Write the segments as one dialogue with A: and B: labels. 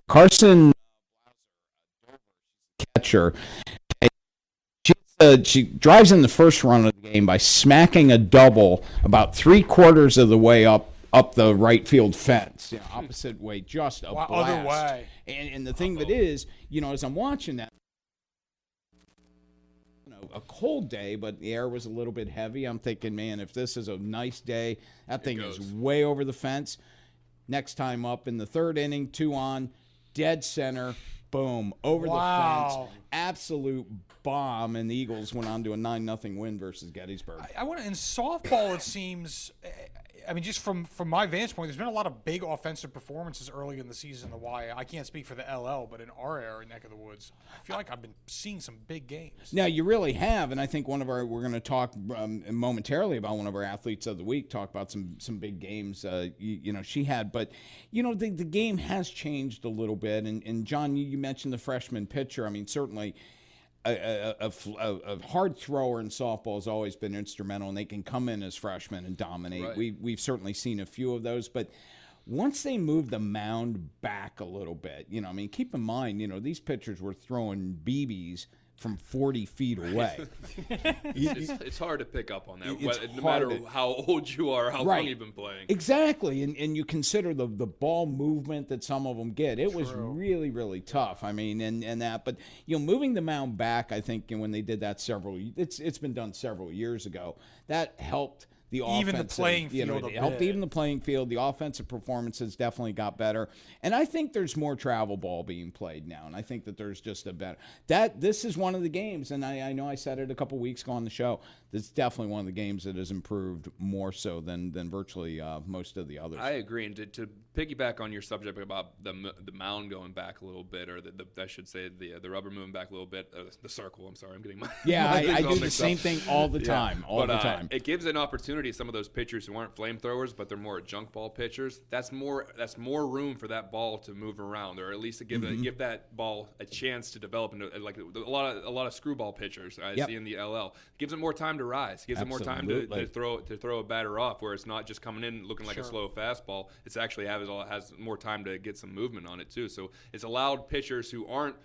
A: Carson catcher. She drives in the first run of the game by smacking a double about 3/4 of the way up the right field fence, opposite way, just a blast.
B: Other way.
A: And the thing that is, as I'm watching that, a cold day, but the air was a little bit heavy. I'm thinking, man, if this is a nice day, that thing is way over the fence. Next time up in the third inning, 2 on, dead center. Boom, over the fence, absolute bomb, and the Eagles went on to a 9-0 win versus Gettysburg.
B: I want to, in softball, it seems, just from my vantage point, there's been a lot of big offensive performances early in the season. The Y, I can't speak for the LL, but in our area, neck of the woods, I feel like I've been seeing some big games.
A: Now, you really have, and I think we're going to talk momentarily about one of our athletes of the week, talk about some big games, she had. But, the game has changed a little bit. And John, you mentioned the freshman pitcher. I mean, certainly a hard thrower in softball has always been instrumental, and they can come in as freshmen and dominate. Right. We've certainly seen a few of those, but once they move the mound back a little bit, keep in mind, these pitchers were throwing BBs from 40 feet away.
C: It's hard to pick up on that, no matter how old you are, how long you've been playing.
A: Exactly, and you consider the ball movement that some of them get. It was really, really tough. I mean, and that, but moving the mound back, I think when they did that it's been done several years ago. That helped.
B: Even the playing field.
A: It helped even the playing field. The offensive performances definitely got better. And I think there's more travel ball being played now. And I think that there's just a better this is one of the games, and I know I said it a couple weeks ago on the show. This is definitely one of the games that has improved more so than virtually most of the others.
C: I agree. And to piggyback on your subject about the mound going back a little bit, or I should say the rubber moving back a little bit, the circle. I'm sorry, I'm getting my
A: I do the same thing all the time. All the time.
C: It gives an opportunity. Some of those pitchers who aren't flamethrowers, but they're more junk ball pitchers. That's more room for that ball to move around, or at least to give that ball a chance to develop into like a lot of screwball pitchers I see in the LL. It gives it more time to rise. Gives it more time to throw a batter off, where it's not just coming in looking like a slow fastball. It's actually has more time to get some movement on it too. So it's allowed pitchers who aren't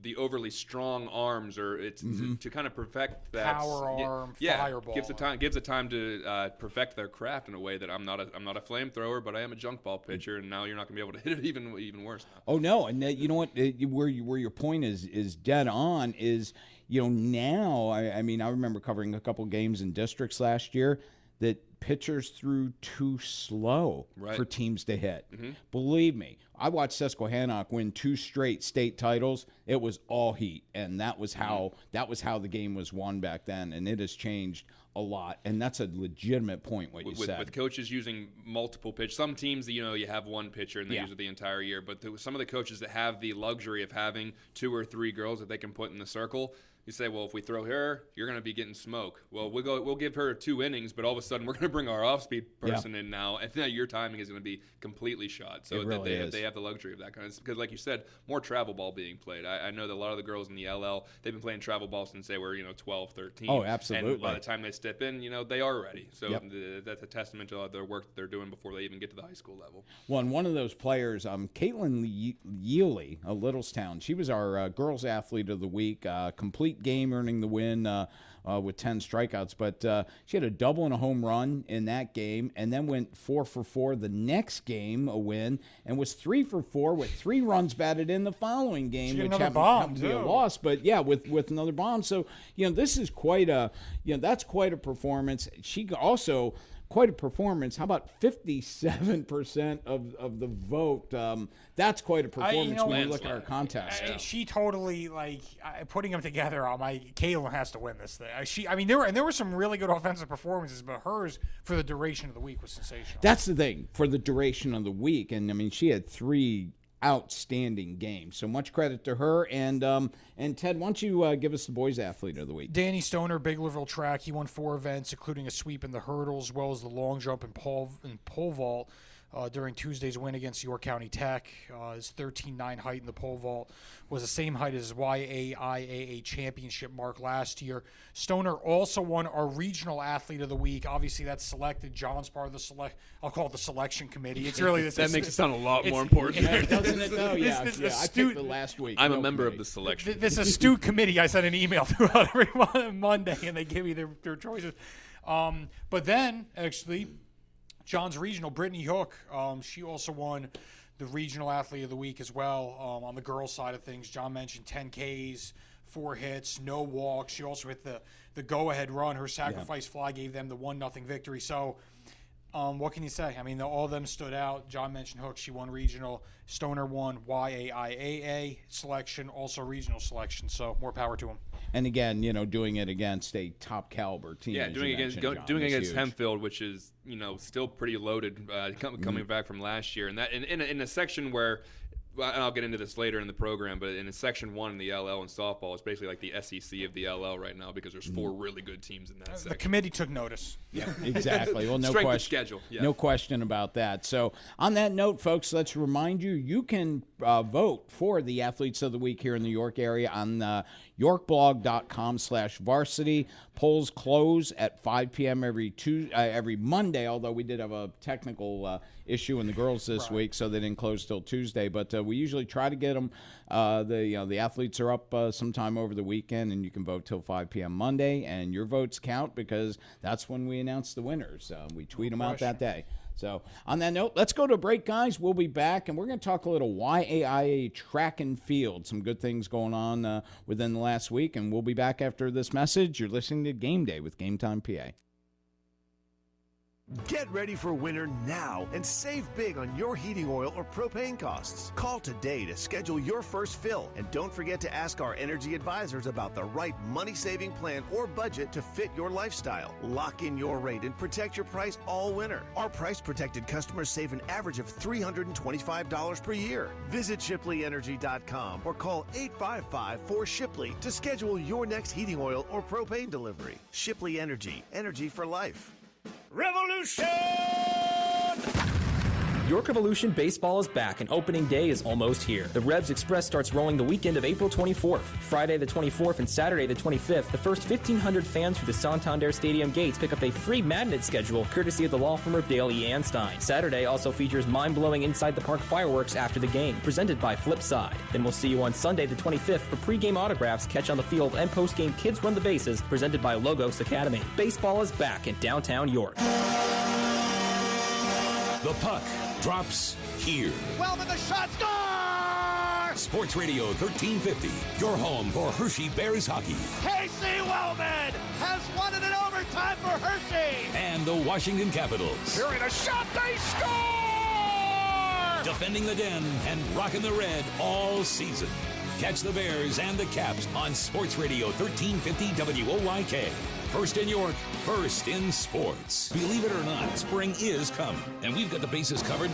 C: the overly strong arms, or it's to kind of perfect that
B: power arm, fireball.
C: Gives it time to perfect their craft in a way that I'm not a flamethrower, but I am a junk ball pitcher, and now you're not going to be able to hit it even worse.
A: Oh no, and you know what? Where your point is dead on is now. I mean, I remember covering a couple games in districts last year that pitchers threw too slow for teams to hit. Believe me, I watched Susquehannock win 2 straight state titles. It was all heat, and that was how the game was won back then, and it has changed a lot, and that's a legitimate point what you said.
C: With coaches using multiple pitch, some teams you have one pitcher and they use it the entire year, but some of the coaches that have the luxury of having 2 or 3 girls that they can put in the circle, you say, well, if we throw her, you're going to be getting smoke. Well, we'll give her 2 innings, but all of a sudden we're going to bring our off-speed person in now, and now your timing is going to be completely shot. So they have the luxury of that kind of, because like you said, more travel ball being played. I know that a lot of the girls in the LL, they've been playing travel ball since they were 12, 13.
A: Oh, absolutely.
C: And by the time they step in, they are ready. So that's a testament to their work that they're doing before they even get to the high school level.
A: Well, and one of those players, Caitlin Yealy of Littlestown, she was our girls athlete of the week, complete game, earning the win with 10 strikeouts. But she had a double and a home run in that game, and then went 4 for 4 the next game, a win, and was 3 for 4 with 3 runs batted in the following game, which happened to be a loss. But with another bomb. So this is quite a that's quite a performance. She also. Quite a performance. How about 57% of the vote? That's quite a performance when you look at our contest.
B: She totally, putting them together, Caitlin has to win this thing. There were some really good offensive performances, but hers for the duration of the week was sensational.
A: That's the thing, for the duration of the week. And, she had 3 outstanding games. So much credit to her. And Ted, why don't you give us the boys athlete of the week?
B: Danny Stoner, Big Louisville track. He won 4 events, including a sweep in the hurdles, as well as the long jump and pole vault. during Tuesday's win against York County Tech. His 13.9 height in the pole vault was the same height as his YAIAA championship mark last year. Stoner also won our regional athlete of the week. Obviously, that's selected. John's part of the I'll call it the selection committee. It's really
C: that makes it sound a lot more important.
A: Doesn't it though? Yeah, I picked the last week.
C: I'm a member of the selection.
B: This astute committee. I sent an email throughout every Monday, and they give me their choices. But then, actually, John's regional, Brittany Hook, she also won the regional athlete of the week as well. On the girls' side of things, John mentioned 10 Ks, 4 hits, no walks. She also hit the go-ahead run. Her sacrifice fly gave them the 1-0 victory. So, what can you say? I mean, all of them stood out. John mentioned Hook. She won regional. Stoner won YAIAA selection, also regional selection. So, more power to him.
A: And again, doing it against a top caliber team.
C: Yeah, doing against Hempfield, which is still pretty loaded, coming back from last year, and that in a section where. And I'll get into this later in the program, but in Section 1 in the LL and softball, it's basically like the SEC of the LL right now because there's 4 really good teams in that section.
B: The committee took notice.
A: Yeah, exactly. Well, no
C: Strength
A: question.
C: of schedule. Yeah.
A: No question about that. So on that note, folks, let's remind you can vote for the Athletes of the Week here in the York area on yorkblog.com/varsity. Polls close at 5 p.m. every Monday, although we did have a technical issue in the girls this week, so they didn't close till Tuesday. But we usually try to get them. The athletes are up sometime over the weekend, and you can vote till 5 p.m. Monday, and your votes count because that's when we announce the winners. We tweet them out that day. So on that note, let's go to a break, guys. We'll be back, and we're going to talk a little YAIA track and field. Some good things going on within the last week, and we'll be back after this message. You're listening to Game Day with GameTimePA.
D: Get ready for winter now and save big on your heating oil or propane costs. Call today to schedule your first fill, and don't forget to ask our energy advisors about the right money-saving plan or budget to fit your lifestyle. Lock in your rate and protect your price all winter. Our price-protected customers save an average of $325 per year. Visit ShipleyEnergy.com or call 855-4SHIPLEY to schedule your next heating oil or propane delivery. Shipley Energy, energy for life.
E: Revolution! York Revolution baseball is back and opening day is almost here. The Revs Express starts rolling the weekend of April 24th. Friday the 24th and Saturday the 25th, the first 1,500 fans through the Santander Stadium gates pick up a free magnet schedule courtesy of the law firm of Dale E. Anstein. Saturday also features mind-blowing inside-the-park fireworks after the game, presented by Flipside. Then we'll see you on Sunday the 25th for pregame autographs, catch on the field, and postgame Kids Run the Bases, presented by Logos Academy. Baseball is back in downtown York.
F: The puck drops here.
G: Wellman, the shot, score!
F: Sports Radio 1350, your home for Hershey Bears hockey.
G: Casey Wellman has won it in overtime for Hershey.
F: And the Washington Capitals.
G: Hearing a shot, they score!
F: Defending the Den and rocking the red all season. Catch the Bears and the Caps on Sports Radio 1350 WOYK. First in York, first in sports. Believe it or not, spring is coming, and we've got the bases covered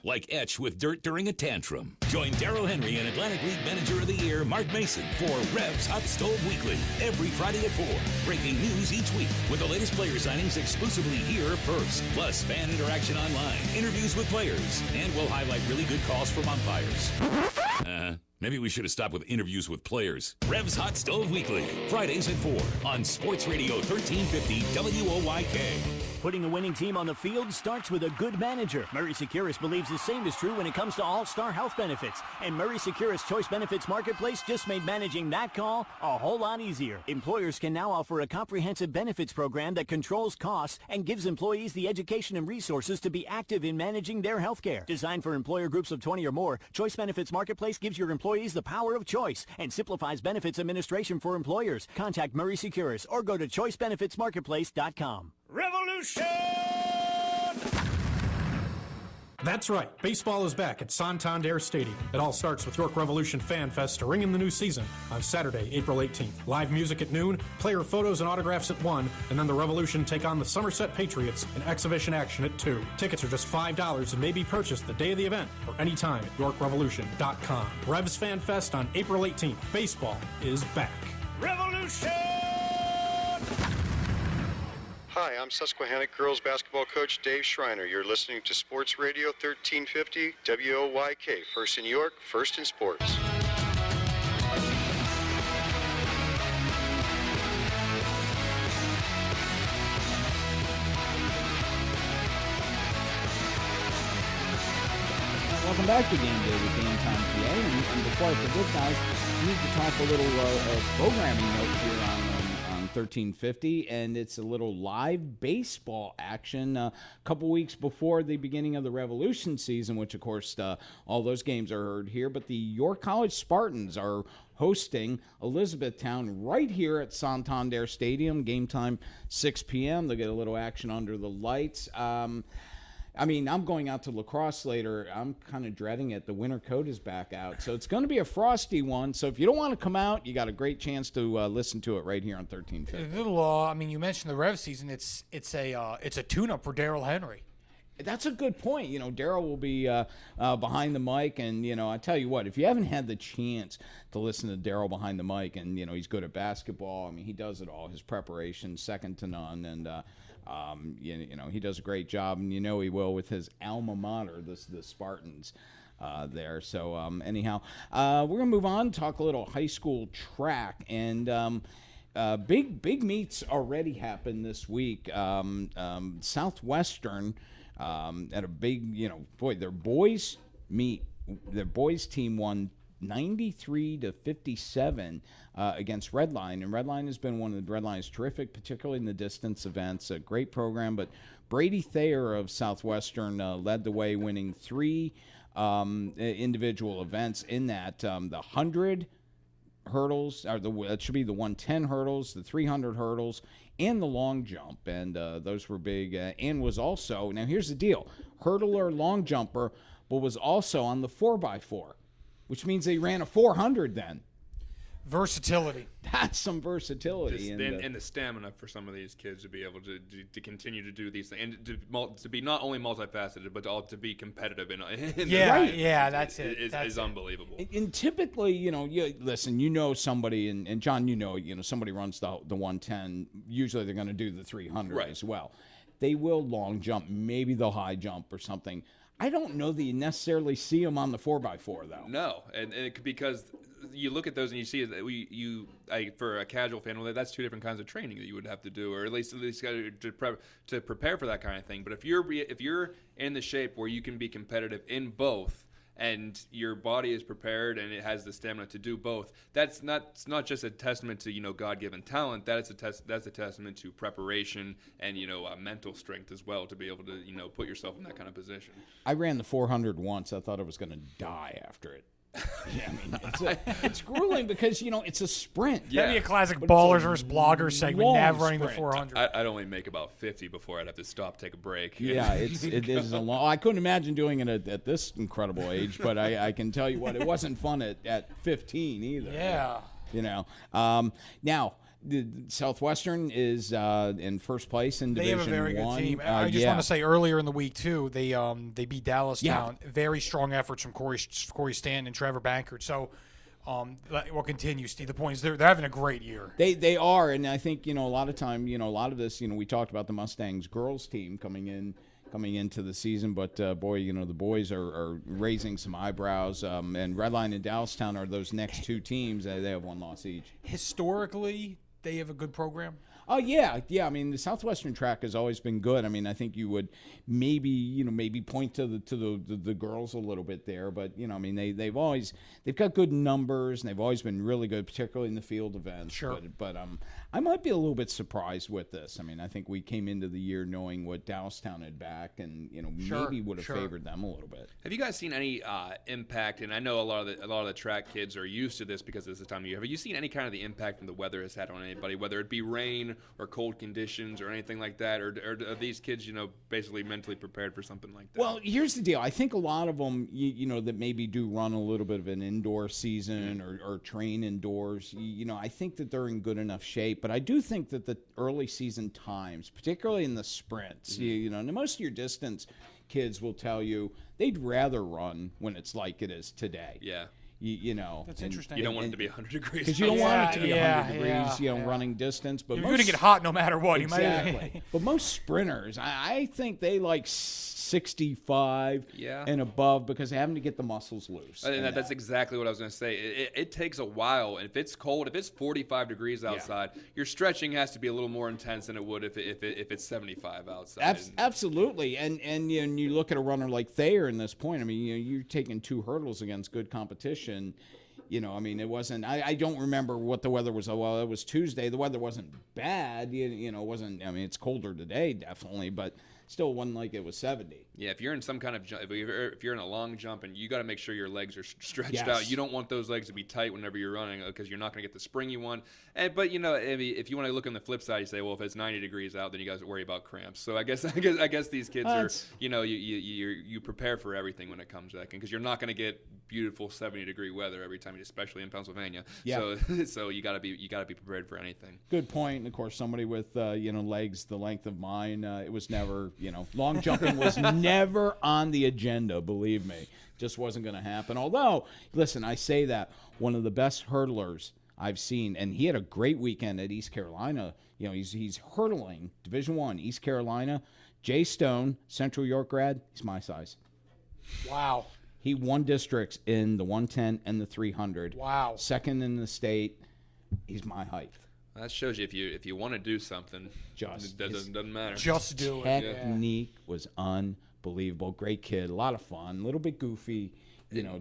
F: like Etch with dirt during a tantrum. Join Darryl Henry and Atlantic League Manager of the Year, Mark Mason, for Revs Hot Stove Weekly, every Friday at 4. Breaking news each week with the latest player signings exclusively here first. Plus, fan interaction online, interviews with players, and we'll highlight really good calls from umpires. Maybe we should have stopped with interviews with players. Revs Hot Stove Weekly, Fridays at 4 on Sports Radio 1350 WOYK.
H: Putting a winning team on the field starts with a good manager. Murray Securis believes the same is true when it comes to all-star health benefits. And Murray Securis Choice Benefits Marketplace just made managing that call a whole lot easier. Employers can now offer a comprehensive benefits program that controls costs and gives employees the education and resources to be active in managing their health care. Designed for employer groups of 20 or more, Choice Benefits Marketplace gives your employees the power of choice and simplifies benefits administration for employers. Contact Murray Securis or go to choicebenefitsmarketplace.com.
E: Revolution!
I: That's right. Baseball is back at Santander Stadium. It all starts with York Revolution Fan Fest to ring in the new season on Saturday, April 18th. Live music at noon, player photos and autographs at 1, and then the Revolution take on the Somerset Patriots in exhibition action at 2. Tickets are just $5 and may be purchased the day of the event or anytime at YorkRevolution.com. Revs Fan Fest on April 18th. Baseball is back.
E: Revolution!
J: Hi, I'm Susquehannock girls basketball coach Dave Schreiner. You're listening to Sports Radio 1350 WOYK. First in New York, first in sports.
A: Welcome back to Game Day with GameTimePA. And before I forget, guys, we need to talk a little programming note here on 1350, and it's a little live baseball action a couple weeks before the beginning of the Revolution season, which, of course, all those games are heard here. But the York College Spartans are hosting Elizabethtown right here at Santander Stadium. Game time 6 p.m. They'll get a little action under the lights. I mean, I'm going out to lacrosse later. I'm kind of dreading it. The winter coat is back out. So it's going to be a frosty one. So if you don't want to come out, you got a great chance to listen to it right here on 1350.
B: I mean, you mentioned the Rev season. It's a tune-up for Darrell Henry.
A: That's a good point. You know, Darrell will be behind the mic. And, you know, I tell you what, if you haven't had the chance to listen to Darrell behind the mic, and, you know, he's good at basketball. I mean, he does it all. His preparation, second to none. And, you know, he does a great job, and you know he will with his alma mater, the Spartans there. So anyhow, we're going to move on, talk a little high school track, and big meets already happened this week. Southwestern at a big, you know, boy, their boys team won 93-57 against Redline, and Redline has been one of the Redline's terrific, particularly in the distance events. A great program, but Brady Thayer of Southwestern led the way, winning 3 individual events in that. The 100 hurdles, that should be the 110 hurdles, the 300 hurdles, and the long jump, and those were big. And was also, now here's the deal, hurdler, long jumper, but was also on the 4x4. Which means they ran a 400 then.
B: Versatility.
A: That's some versatility.
C: And the stamina for some of these kids to be able to continue to do these things. And to be not only multifaceted, but to be competitive.
B: That's it.
C: Is unbelievable.
A: And typically, you know, listen, you know somebody, and John, you know somebody runs the 110. Usually they're going to do the 300 as well. They will long jump. Maybe they'll high jump or something. I don't know that you necessarily see them on the 4x4, though.
C: No, because you look at those and you see that for a casual fan, well, that's 2 different kinds of training that you would have to do, or at least to prepare for that kind of thing. But if you're in the shape where you can be competitive in both, and your body is prepared and it has the stamina to do both, that's not just a testament to God-given talent. That's a testament to preparation and mental strength as well, to be able to put yourself in that kind of position.
A: I ran the 400 once. I thought I was going to die after it. Yeah, I mean, it's grueling because it's a sprint.
B: That'd be a classic Ballers versus Bloggers segment. Never running the 400.
C: I'd only make about 50 before I'd have to stop, take a break.
A: Yeah, it is a long. I couldn't imagine doing it at this incredible age, but I can tell you what, it wasn't fun at 15 either.
B: Yeah.
A: Now. The Southwestern is in first place in Division 1.
B: They have a very good team. I just want to say earlier in the week too, they beat Dallastown. Yeah. Very strong efforts from Corey Stanton and Trevor Bankert. So we'll continue, Steve. The point is they're having a great year.
A: They are, and I think a lot of time, a lot of this, we talked about the Mustangs girls team coming into the season, but boy, the boys are raising some eyebrows, and Redline and Dallastown are those next 2 teams. They have 1 loss each.
B: Historically, they have a good program?
A: Oh, yeah. I mean, the Southwestern track has always been good. I mean, I think you would maybe point to the girls a little bit there, but I mean, they've got good numbers, and they've always been really good, particularly in the field events.
B: Sure.
A: But I might be a little bit surprised with this. I mean, I think we came into the year knowing what Dallastown had back, and maybe would have favored them a little bit.
C: Have you guys seen any impact? And I know a lot of the track kids are used to this because it's the time of year. Have you seen any kind of the impact from the weather has had on anybody, whether it be rain or cold conditions or anything like that, or are these kids basically mentally prepared for something like that?
A: Well, here's the deal. I think a lot of them that maybe do run a little bit of an indoor season or train indoors, I think that they're in good enough shape. But I do think that the early season times, particularly in the sprints, and most of your distance kids will tell you they'd rather run when it's like it is today.
C: Yeah.
A: You know,
B: That's interesting.
C: You don't want it to be 100 degrees.
A: because you don't want it to be 100 degrees.
B: Yeah,
A: You know, running distance. But
B: You're
A: most,
B: going to get hot no matter what.
A: Exactly. But most sprinters, I think they like 65 and above because they're having to get the muscles loose.
C: And that's exactly what I was going to say. It takes a while, and if it's cold, if it's 45 degrees outside, your stretching has to be a little more intense than it would if it's 75 outside.
A: Absolutely, and you look at a runner like Thayer in this point. I mean, you're taking 2 hurdles against good competition. You know, I mean, it wasn't. I don't remember what the weather was. Well, it was Tuesday. The weather wasn't bad. You know, it wasn't. I mean, it's colder today, definitely, but still wasn't like it was 70.
C: Yeah, if you're in some kind of if you're in a long jump, and you got to make sure your legs are stretched out. You don't want those legs to be tight whenever you're running because you're not going to get the spring you want. But you know, if you want to look on the flip side, you say, well, if it's 90 degrees out, then you guys worry about cramps. So I guess these kids are, you know, you prepare for everything when it comes to that, because you're not going to get beautiful 70-degree weather every time, especially in Pennsylvania.
A: Yeah.
C: So you got to be prepared for anything.
A: Good point. And of course, somebody with legs the length of mine, it was never, long jumping was never on the agenda. Believe me, just wasn't going to happen. Although, listen, I say that one of the best hurdlers I've seen, and he had a great weekend at East Carolina. You know, he's hurdling Division I, East Carolina. Jay Stone, Central York grad, he's my size.
B: Wow.
A: He won districts in the 110 and the 300.
B: Wow.
A: Second in the state. He's my height.
C: That shows you if you want to do something, it doesn't matter.
B: Just do
A: it. Technique was unbelievable. Great kid, a lot of fun, a little bit goofy.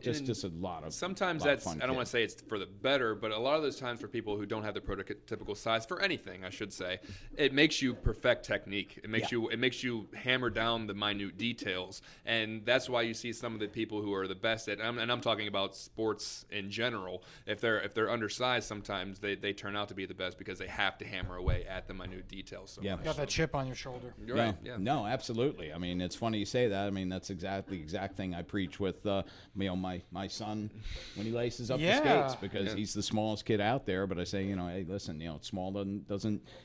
A: Just a lot of
C: sometimes
A: lot
C: that's
A: of fun
C: I don't want to say it's for the better, but a lot of those times for people who don't have the prototypical size for anything, I should say, it makes you perfect technique. It makes you hammer down the minute details, and that's why you see some of the people who are the best at, and I'm talking about sports in general. If they're undersized, sometimes they turn out to be the best because they have to hammer away at the minute details. So much.
B: Got that chip on your shoulder.
C: You're right. Yeah.
A: No, absolutely. I mean, it's funny you say that. I mean, that's the exact thing I preach with. My son when he laces up the skates, because he's the smallest kid out there. But I say, hey, listen, small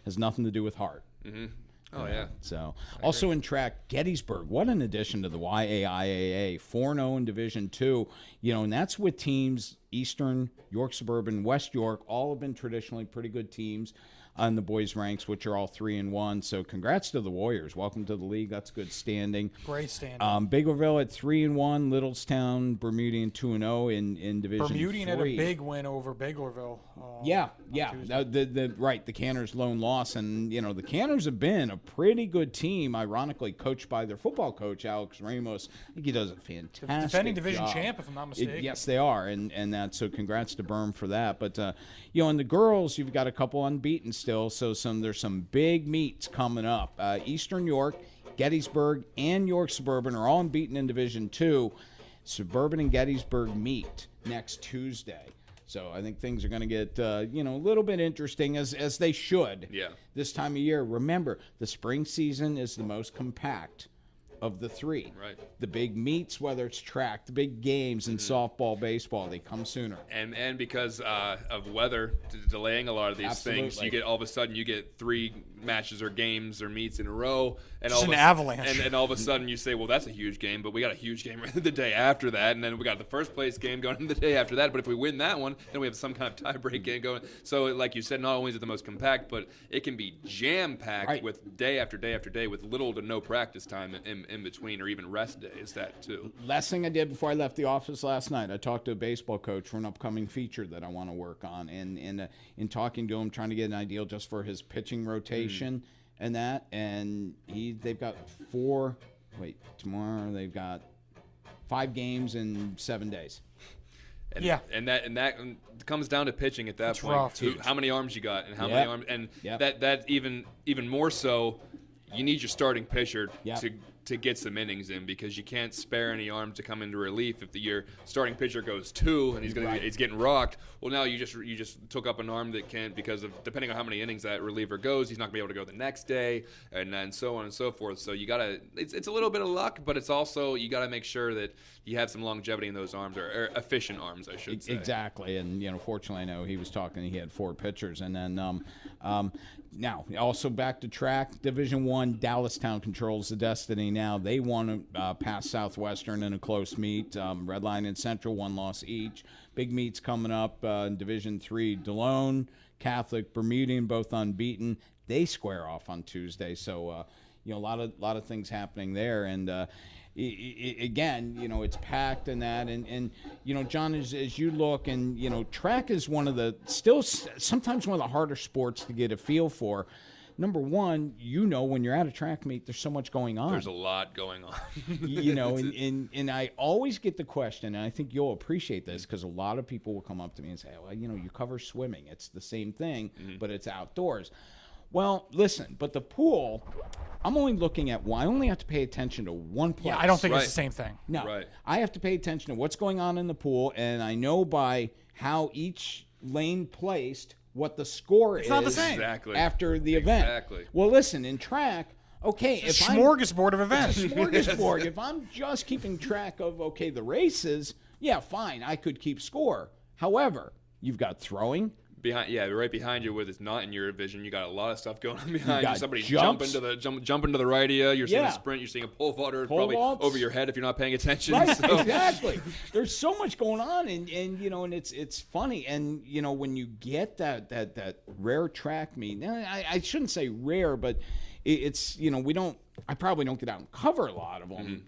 A: has nothing to do with heart.
C: Mm-hmm. Oh yeah.
A: So also in track, Gettysburg. What an addition to the YAIAA, 4-0 in Division II. And that's with teams Eastern, York Suburban, West York. All have been traditionally pretty good teams on the boys' ranks, which are all 3-1. So congrats to the Warriors. Welcome to the league. That's good standing.
B: Great standing.
A: Biglerville at 3-1. Littlestown, Bermudian 2-0 in Division
B: Bermudian
A: 3.
B: had a big win over Biglerville.
A: The Canners' lone loss, and the Canners have been a pretty good team. Ironically, coached by their football coach Alex Ramos. I think he does a fantastic
B: defending division
A: job.
B: champ, if I'm not mistaken.
A: Yes, they are, and that. So congrats to Berm for that. But in the girls, you've got a couple unbeaten still. So there's some big meets coming up. Eastern York, Gettysburg, and York Suburban are all unbeaten in Division II. Suburban and Gettysburg meet next Tuesday. So I think things are going to get a little bit interesting, as they should.
C: Yeah.
A: This time of year. Remember, the spring season is the most compact of the three.
C: Right.
A: The big meets, whether it's track, the big games in softball, baseball, they come sooner.
C: And because of weather delaying a lot of these things, you get all of a sudden 3 matches or games or meets in a row, and
B: all an avalanche.
C: And all of a sudden you say, well, that's a huge game, but we got a huge game the day after that, and then we got the first place game going the day after that. But if we win that one, then we have some kind of tie-break game going. So like you said, not only is it the most compact, but it can be jam-packed with day after day after day with little to no practice time in between, or even rest days. That too.
A: Last thing I did before I left the office last night, I talked to a baseball coach for an upcoming feature that I want to work on, and in talking to him, trying to get an idea just for his pitching rotation and that, and they've got tomorrow they've got 5 games in 7 days.
C: And that comes down to pitching at that point.
B: Rough.
C: How many arms you got, and how many arms, and that even more so, you need your starting pitcher to get some innings in, because you can't spare any arms to come into relief. If your starting pitcher goes 2 and he's getting rocked, well, now you just took up an arm that can't, because of depending on how many innings that reliever goes, he's not gonna be able to go the next day, and then so on and so forth. So you gotta, it's a little bit of luck, but it's also you gotta make sure that you have some longevity in those arms, or efficient arms, I should say.
A: Exactly, and fortunately, I know he was talking. He had 4 pitchers, and then Now, also back to track, Division I, Dallastown controls the destiny now. They won past Southwestern in a close meet. Red Line and Central, 1 loss each. Big meets coming up in Division III, DeLone, Catholic, Bermudian, both unbeaten. They square off on Tuesday, so a lot of things happening there, and again, it's packed and that, and John, as you look, and track is sometimes one of the harder sports to get a feel for. Number one, when you're at a track meet, there's so much going on.
C: There's a lot going on.
A: And I always get the question, and I think you'll appreciate this, because a lot of people will come up to me and say, well, you cover swimming. It's the same thing, but it's outdoors. Well, listen, but the pool, I'm only looking at I only have to pay attention to one place.
B: Yeah, I don't think it's the same thing.
A: No,
C: Right.
A: I have to pay attention to what's going on in the pool, and I know by how each lane placed what the score is.
B: It's not the same.
C: Exactly.
A: After the event.
C: Exactly.
A: Well, listen, in track, okay,
B: It's a smorgasbord of events.
A: smorgasbord. If I'm just keeping track of, the races, yeah, fine, I could keep score. However, you've got throwing.
C: Right behind you, where it's not in your vision, you got a lot of stuff going on behind you. Somebody
A: jumps.
C: jump into the right of you. You're seeing a sprint. You're seeing a pole vaulter probably
A: vaults.
C: over your head if you're not paying attention.
A: Right,
C: So.
A: exactly. There's so much going on, and it's funny, and when you get that rare track meet. I shouldn't say rare, but it's I probably don't get out and cover a lot of them,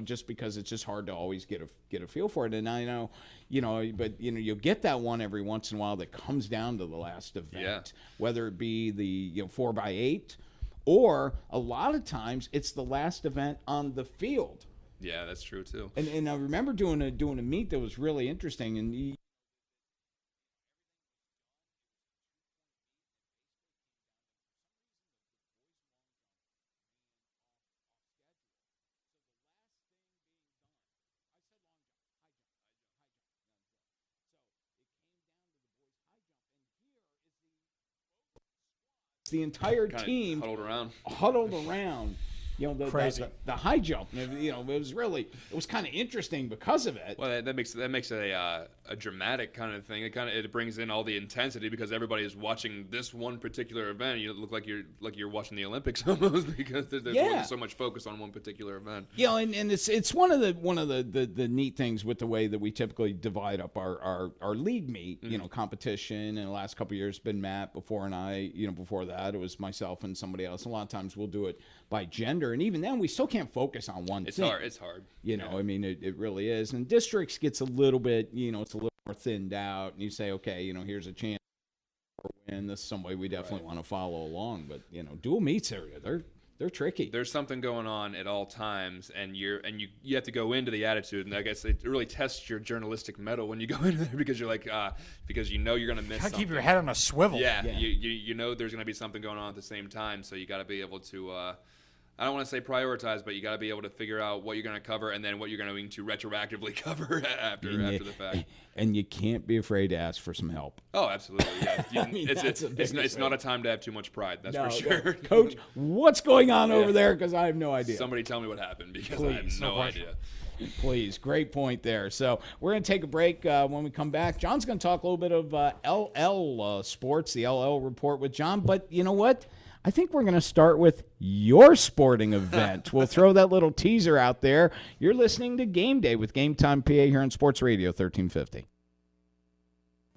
A: just because it's just hard to always get a feel for it. And I know, but you'll get that one every once in a while that comes down to the last event, whether it be the 4x8, or a lot of times it's the last event on the field.
C: Yeah, that's true too.
A: And I remember doing a meet that was really interesting, and the entire team huddled around. The high jump. It was kind of interesting because of it.
C: Well, that makes it a dramatic kind of thing. It brings in all the intensity because everybody is watching this one particular event. You look like you're watching the Olympics almost, because there's so much focus on one particular event.
A: And it's one of the neat things with the way that we typically divide up our league meet. Competition. And the last couple of years been Matt before, and I. Before that it was myself and somebody else. A lot of times we'll do it by gender, and even then we still can't focus on one thing.
C: It's hard.
A: It really is. And districts gets a little bit, it's a little more thinned out, and you say, okay, here's a chance for a win. This is somebody we definitely want to follow along. But dual meets area, they're tricky.
C: There's something going on at all times, and you have to go into the attitude, and I guess it really tests your journalistic mettle when you go in there, because you're like because you're going to miss something.
B: Keep your head on a swivel.
C: Yeah. You know there's going to be something going on at the same time, so you got to be able to. I don't want to say prioritize, but you got to be able to figure out what you're going to cover and then what you're going to retroactively cover after the fact.
A: And you can't be afraid to ask for some help.
C: Oh, absolutely. Yeah. It's not a time to have too much pride. That's for sure.
A: Coach, what's going on over there? Because I have no idea.
C: Somebody tell me what happened, because I have no idea.
A: Please, great point there. So we're going to take a break. When we come back, John's going to talk a little bit of LL sports, the LL report with John. But you know what? I think we're going to start with your sporting event. We'll throw that little teaser out there. You're listening to Game Day with GameTimePA here on Sports Radio 1350.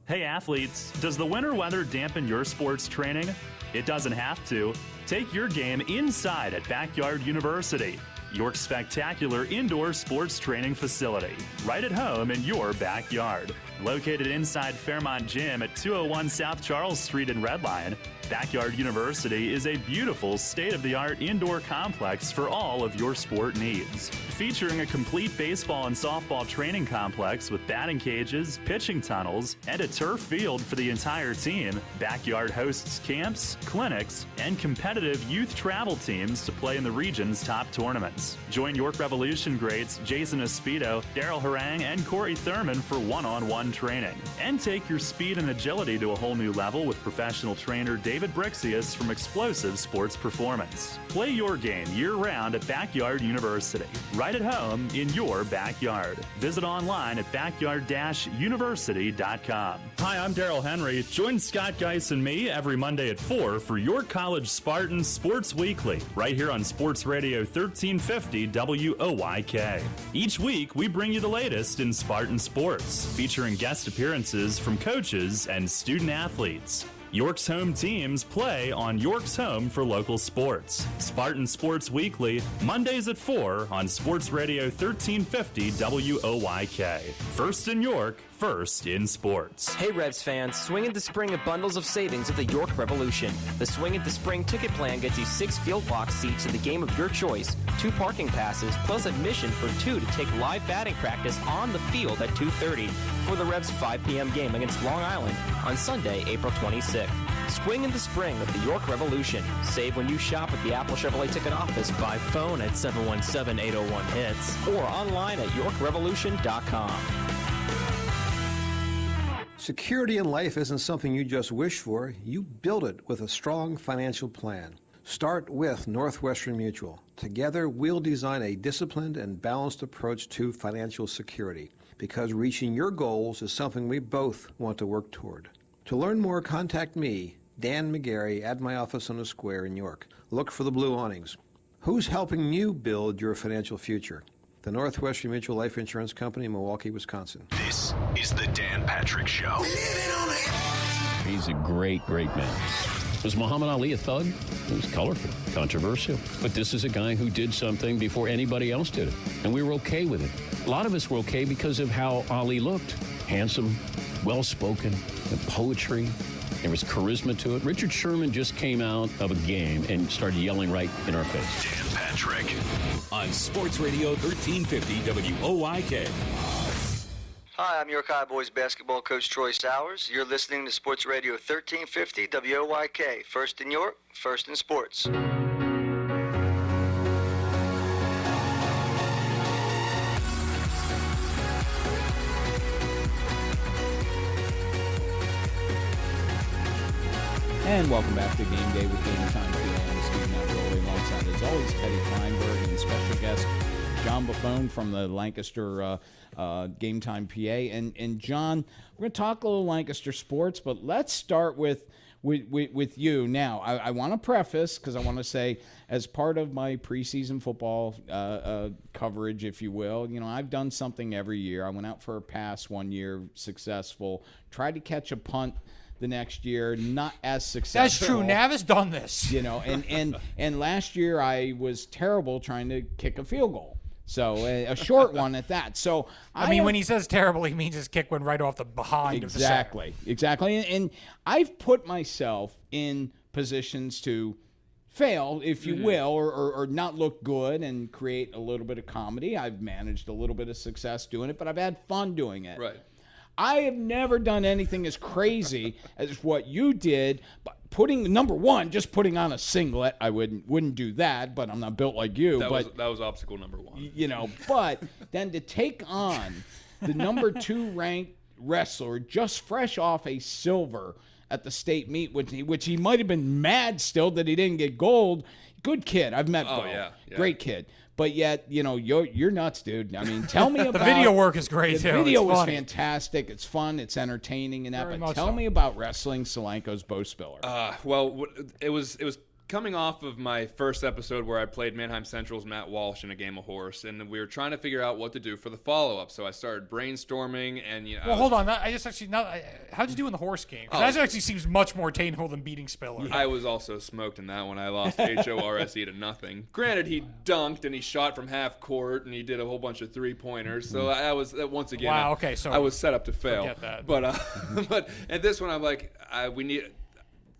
K: Hey athletes, does the winter weather dampen your sports training? It doesn't have to. Take your game inside at Backyard University, York's spectacular indoor sports training facility, right at home in your backyard. Located inside Fairmont Gym at 201 South Charles Street in Red Line, Backyard University is a beautiful, state-of-the-art indoor complex for all of your sport needs. Featuring a complete baseball and softball training complex with batting cages, pitching tunnels, and a turf field for the entire team, Backyard hosts camps, clinics, and competitive youth travel teams to play in the region's top tournaments. performance. Join York Revolution greats Jason Espedo, Daryl Harang, and Corey Thurman for one-on-one training. And take your speed and agility to a whole new level with professional trainer David Brixius from Explosive Sports Performance. Play your game year-round at Backyard University, right at home in your backyard. Visit online at backyard-university.com. Hi, I'm Daryl Henry. Join Scott Geis and me every Monday at 4 for your College Spartan Sports Weekly, right here on Sports Radio 1350 WOYK. Each week, we bring you the latest in Spartan sports, featuring guest appearances from coaches and student athletes. York's home teams play on York's home for local sports. Spartan Sports Weekly, Mondays at 4 on Sports Radio 1350 WOYK. First in York, first in sports.
E: Hey Revs fans, Swing at the Spring have bundles of savings at the York Revolution. The Swing at the Spring ticket plan gets you 6 field box seats to the game of your choice, 2 parking passes, plus admission for 2 to take live batting practice on the field at 2:30 for the Revs' 5 p.m. game against Long Island on Sunday, April 26th. Swing in the Spring at the York Revolution. Save when you shop at the Apple Chevrolet ticket office by phone at 717-801-HITS or online at yorkrevolution.com.
L: Security in life isn't something you just wish for. You build it with a strong financial plan. Start with Northwestern Mutual. Together, we'll design a disciplined and balanced approach to financial security, because reaching your goals is something we both want to work toward. To learn more, contact me, Dan McGarry, at my office on the Square in York. Look for the blue awnings. Who's helping you build your financial future? The Northwestern Mutual Life Insurance Company, Milwaukee, Wisconsin.
M: This is the Dan Patrick Show.
N: He's a great, great man. Was Muhammad Ali a thug? He was colorful, controversial. But this is a guy who did something before anybody else did it. And we were okay with it. A lot of us were okay because of how Ali looked. Handsome, well-spoken, and poetry. There was charisma to it. Richard Sherman just came out of a game and started yelling right in our face.
M: Dan Patrick
F: on Sports Radio 1350 WOYK.
O: Hi, I'm York High Boys basketball coach Troy Sowers. You're listening to Sports Radio 1350 WOYK. First in York, first in sports.
A: And welcome back to Game Day with GameTimePA. I'm Steve Navaroli, alongside, as always, Teddy Feinberg and special guest John Buffone from the Lancaster GameTimePA. And John, we're going to talk a little Lancaster sports, but let's start with you. Now, I want to preface, because I want to say, as part of my preseason football coverage, if you will, I've done something every year. I went out for a pass one year, successful, tried to catch a punt the next year, not as successful.
B: That's true. Nav has done this.
A: And last year I was terrible trying to kick a field goal. So a short one at that. So
B: I mean, when he says terrible, he means his kick went right off the behind of the center.
A: Exactly. And I've put myself in positions to fail, if you will, or not look good and create a little bit of comedy. I've managed a little bit of success doing it, but I've had fun doing it.
C: Right.
A: I have never done anything as crazy as what you did, but number one, just putting on a singlet. I wouldn't do that, but I'm not built like you.
C: That was obstacle number one.
A: But then to take on the number 2 ranked wrestler, just fresh off a silver at the state meet, which he might have been mad still that he didn't get gold. Good kid. I've met Bo. Yeah. Great kid. But yet, you're nuts, dude. I mean, tell me about...
B: The video work is great, too.
A: The video was fantastic. It's fun. It's entertaining and that.
B: Very
A: But tell me about wrestling Solanco's Bo Spiller.
C: Well, it was coming off of my first episode where I played Mannheim Central's Matt Walsh in a game of horse, and we were trying to figure out what to do for the follow-up. So I started brainstorming, and
B: hold on. How'd you do in the horse game? That actually seems much more attainable than beating Spiller.
C: I was also smoked in that one. I lost HORSE to nothing. Granted, he dunked and he shot from half court and he did a whole bunch of 3-pointers. So I was once again.
B: Wow. Okay. So
C: I was set up to fail.
B: Forget that.
C: But at this one, I'm like, we need.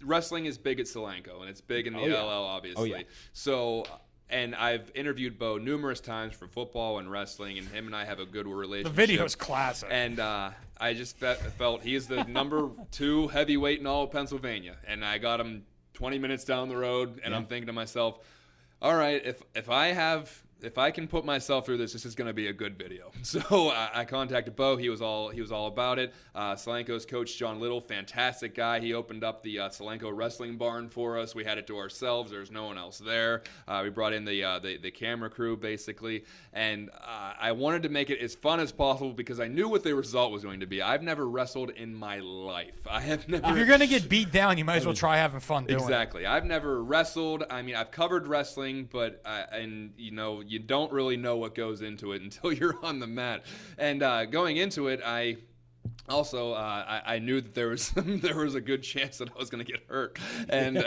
C: Wrestling is big at Solanco, and it's big in the LL, obviously. Oh, yeah. So, and I've interviewed Bo numerous times for football and wrestling, and him and I have a good relationship.
B: The video's classic.
C: And I just felt he is the number 2 heavyweight in all of Pennsylvania, and I got him 20 minutes down the road, and I'm thinking to myself, all right, if I have if I can put myself through this is going to be a good video. So I contacted Bo. He was all about it. Solanco's coach, John Little, fantastic guy. He opened up the Solanco wrestling barn for us. We had it to ourselves. There's no one else there. We brought in the camera crew, basically. And I wanted to make it as fun as possible because I knew what the result was going to be. I've never wrestled in my life. I have never.
B: If you're going to get beat down, you might as well try having fun doing it.
C: Exactly. I've never wrestled. I mean, I've covered wrestling, but you don't really know what goes into it until you're on the mat. And going into it, I knew that there was a good chance that I was going to get hurt, and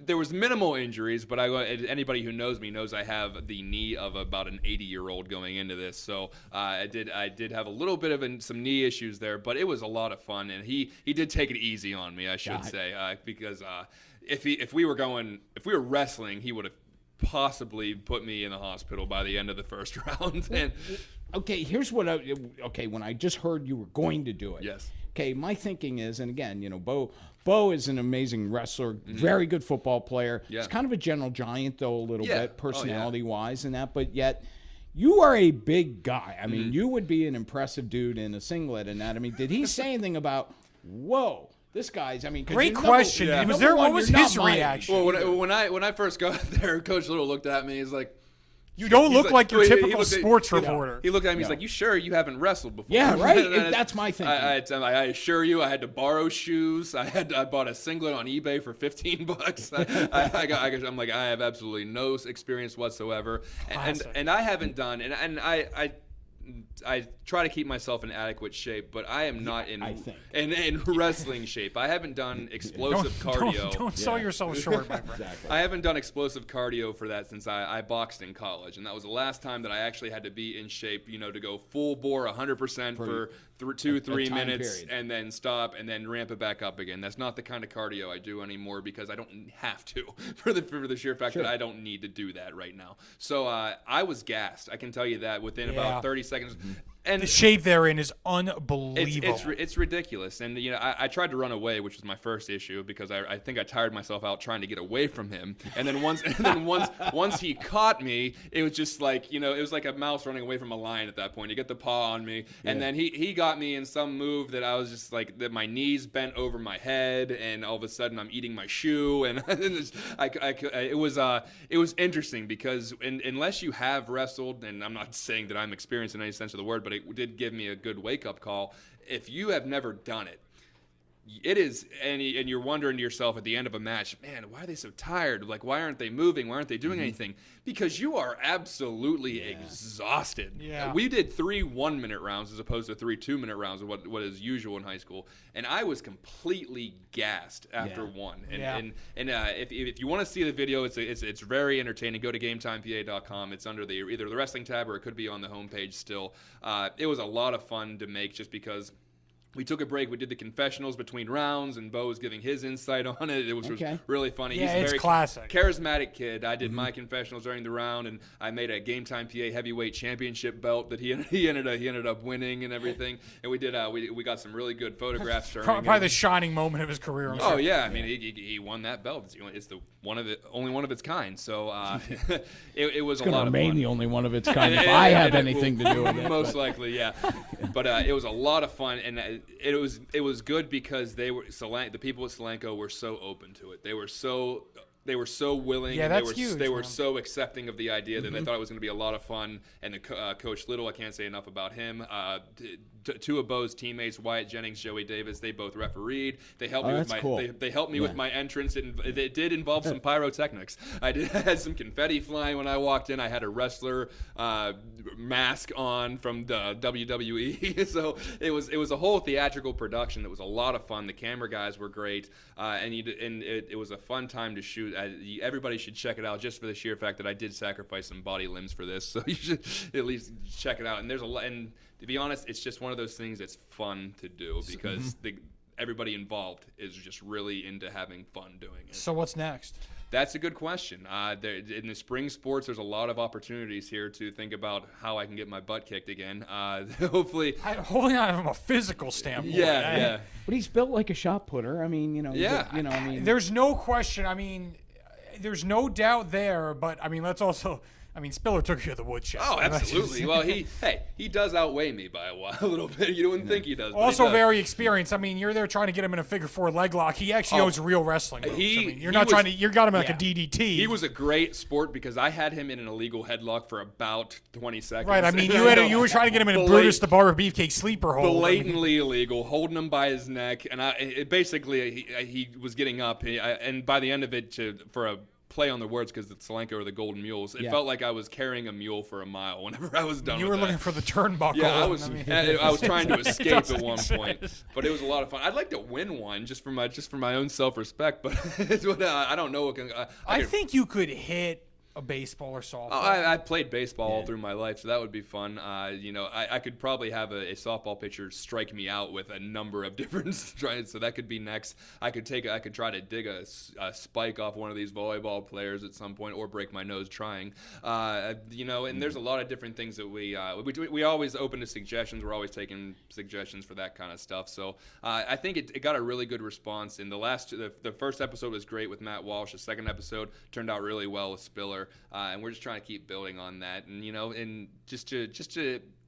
C: there was minimal injuries. But anybody who knows me knows I have the knee of about an 80-year-old going into this. So I did have a little bit of some knee issues there, but it was a lot of fun, and he did take it easy on me, I should say, because if we were wrestling, he would have possibly put me in the hospital by the end of the first round. And
A: okay, here's what when I just heard you were going to do it.
C: Yes.
A: Okay, my thinking is, and again, Bo is an amazing wrestler, very good football player.
C: Yeah.
A: He's kind of a gentle giant, though, a little bit, personality-wise and that, but yet you are a big guy. I mean, you would be an impressive dude in a singlet and that. I mean, did he say anything about, whoa, this guy's, I mean,
B: great question.
C: Yeah.
B: What was his reaction?
C: Well, when I first got there, Coach Little looked at me. He's like,
B: "You don't look like your typical sports reporter."
C: He looked at me. He's like, "You sure you haven't wrestled before?"
A: Yeah, right. That's my thinking.
C: I assure you, I had to borrow shoes. I bought a singlet on eBay for $15. I'm like, I have absolutely no experience whatsoever, and I haven't done, and I try to keep myself in adequate shape, but I am not in wrestling shape. I haven't done explosive cardio.
B: Don't sell yourself short, my friend.
C: Exactly. I haven't done explosive cardio for that since I boxed in college, and that was the last time that I actually had to be in shape, to go full bore 100% for 2-3 minutes period. And then stop and then ramp it back up again. That's not the kind of cardio I do anymore because I don't have to for the sheer fact that I don't need to do that right now. So I was gassed. I can tell you that within about 30 seconds. And
B: the shape they're in is unbelievable.
C: It's ridiculous. And I tried to run away, which was my first issue because I think I tired myself out trying to get away from him. And then once he caught me, it was just like it was like a mouse running away from a lion at that point. He got the paw on me, and then he got me in some move that I was just like that my knees bent over my head, and all of a sudden I'm eating my shoe, and it was interesting because unless you have wrestled, and I'm not saying that I'm experienced in any sense of the word, but it did give me a good wake-up call. If you have never done it, it is, and you're wondering to yourself at the end of a match, man, why are they so tired? Like, why aren't they moving? Why aren't they doing anything? Because you are absolutely exhausted.
B: Yeah.
C: We did 3 1-minute rounds as opposed to 3 2-minute rounds of what is usual in high school, and I was completely gassed after one. And if you want to see the video, it's very entertaining. Go to GameTimePA.com. It's under either the wrestling tab or it could be on the homepage still. It was a lot of fun to make just because we took a break. We did the confessionals between rounds, and Bo was giving his insight on it. It was really funny.
B: Yeah,
C: He's a very
B: classic.
C: Charismatic kid. I did my confessionals during the round, and I made a GameTimePA heavyweight championship belt that he ended up winning and everything. And we did we got some really good photographs.
B: Probably the shining moment of his career.
C: Oh yeah, I mean he won that belt. It's the only one of its kind. So it was a lot of fun.
A: Remain the only one of its kind if I have anything to do with it.
C: Most likely, yeah. But it was a lot of fun, and it was good because the people at Solanco were so open to it. They were so willing.
B: Yeah, that's huge.
C: They were so accepting of the idea that they thought it was going to be a lot of fun. And Coach Little, I can't say enough about him. 2 of Bo's teammates, Wyatt Jennings, Joey Davis, they both refereed. They helped me with my they helped me with my entrance. It did involve some pyrotechnics. I had some confetti flying when I walked in. I had a wrestler mask on from the WWE. So it was a whole theatrical production that was a lot of fun. The camera guys were great, and it was a fun time to shoot. Everybody should check it out just for the sheer fact that I did sacrifice some body limbs for this. So you should at least check it out. And there's a lot. And to be honest, it's just one of those things that's fun to do because everybody involved is just really into having fun doing it.
B: So what's next?
C: That's a good question. In the spring sports, there's a lot of opportunities here to think about how I can get my butt kicked again. Hopefully,
B: holding on from a physical standpoint.
C: Yeah.
A: But he's built like a shot putter. I mean,
B: there's no question. I mean, there's no doubt there. But I mean, let's also I mean, Spiller took you to the woodshed.
C: Oh, absolutely. Well, he does outweigh me by a little bit. You wouldn't think he does.
B: Also very experienced. I mean, you're there trying to get him in a figure 4 leg lock. He actually knows real wrestling moves. You got him like a DDT.
C: He was a great sport because I had him in an illegal headlock for about 20 seconds.
B: Right. I mean, you were trying to get him in a Brutus the Barber Beefcake sleeper hold.
C: Blatantly illegal, holding him by his neck, and he was getting up, and by the end of it, for a play on the words because the Solenko or the Golden Mules, it felt like I was carrying a mule for a mile whenever I was done.
B: You were looking for the turnbuckle.
C: Yeah, I was trying to escape at one point, but it was a lot of fun. I'd like to win one just for my own self-respect, but I don't know.
B: I think you could hit a baseball or softball.
C: I played baseball all through my life, so that would be fun. I could probably have a softball pitcher strike me out with a number of different strikes, so that could be next. I could try to dig a spike off one of these volleyball players at some point, or break my nose trying. And there's a lot of different things that we always open to suggestions. We're always taking suggestions for that kind of stuff. So I think it got a really good response. In the first episode was great with Matt Walsh. The second episode turned out really well with Spiller. And we're just trying to keep building on that, and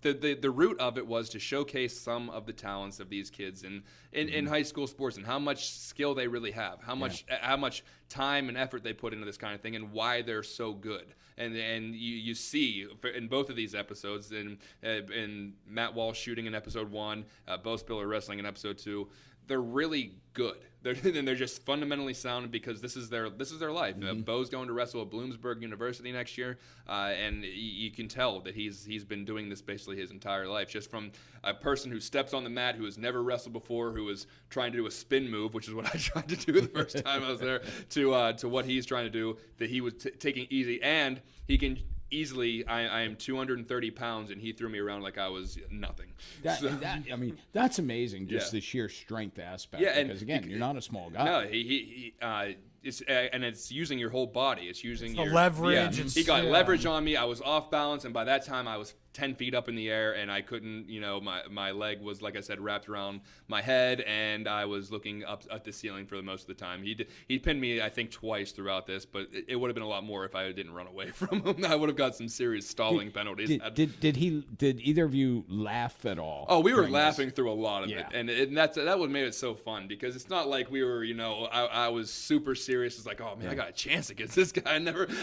C: the root of it was to showcase some of the talents of these kids in high school sports and how much skill they really have, how much time and effort they put into this kind of thing, and why they're so good. And you see in both of these episodes, in Matt Walsh shooting in episode 1, Bo Spiller wrestling in episode 2, they're really good. They're just fundamentally sound because this is their life. Bo's going to wrestle at Bloomsburg University next year, and you can tell that he's been doing this basically his entire life. Just from a person who steps on the mat, who has never wrestled before, who was trying to do a spin move, which is what I tried to do the first time I was there, to what he's trying to do, that he was taking easy, and he can easily. I am 230 pounds, and he threw me around like I was nothing.
A: That's amazing. Just the sheer strength aspect.
C: Yeah,
A: because again, you're not a small guy.
C: No, it's using your whole body. It's using
B: the leverage.
C: Yeah. He got leverage on me. I was off balance, and by that time I was 10 feet up in the air, and I couldn't, my leg was, like I said, wrapped around my head, and I was looking up at the ceiling for the most of the time. He pinned me, I think, twice throughout this, but it would have been a lot more if I didn't run away from him. I would have got some serious stalling penalties.
A: Did either of you laugh at all?
C: Oh, we were laughing through a lot of it, and that what made it so fun, because it's not like we were, I was super serious. It's like, oh man, I got a chance against this guy.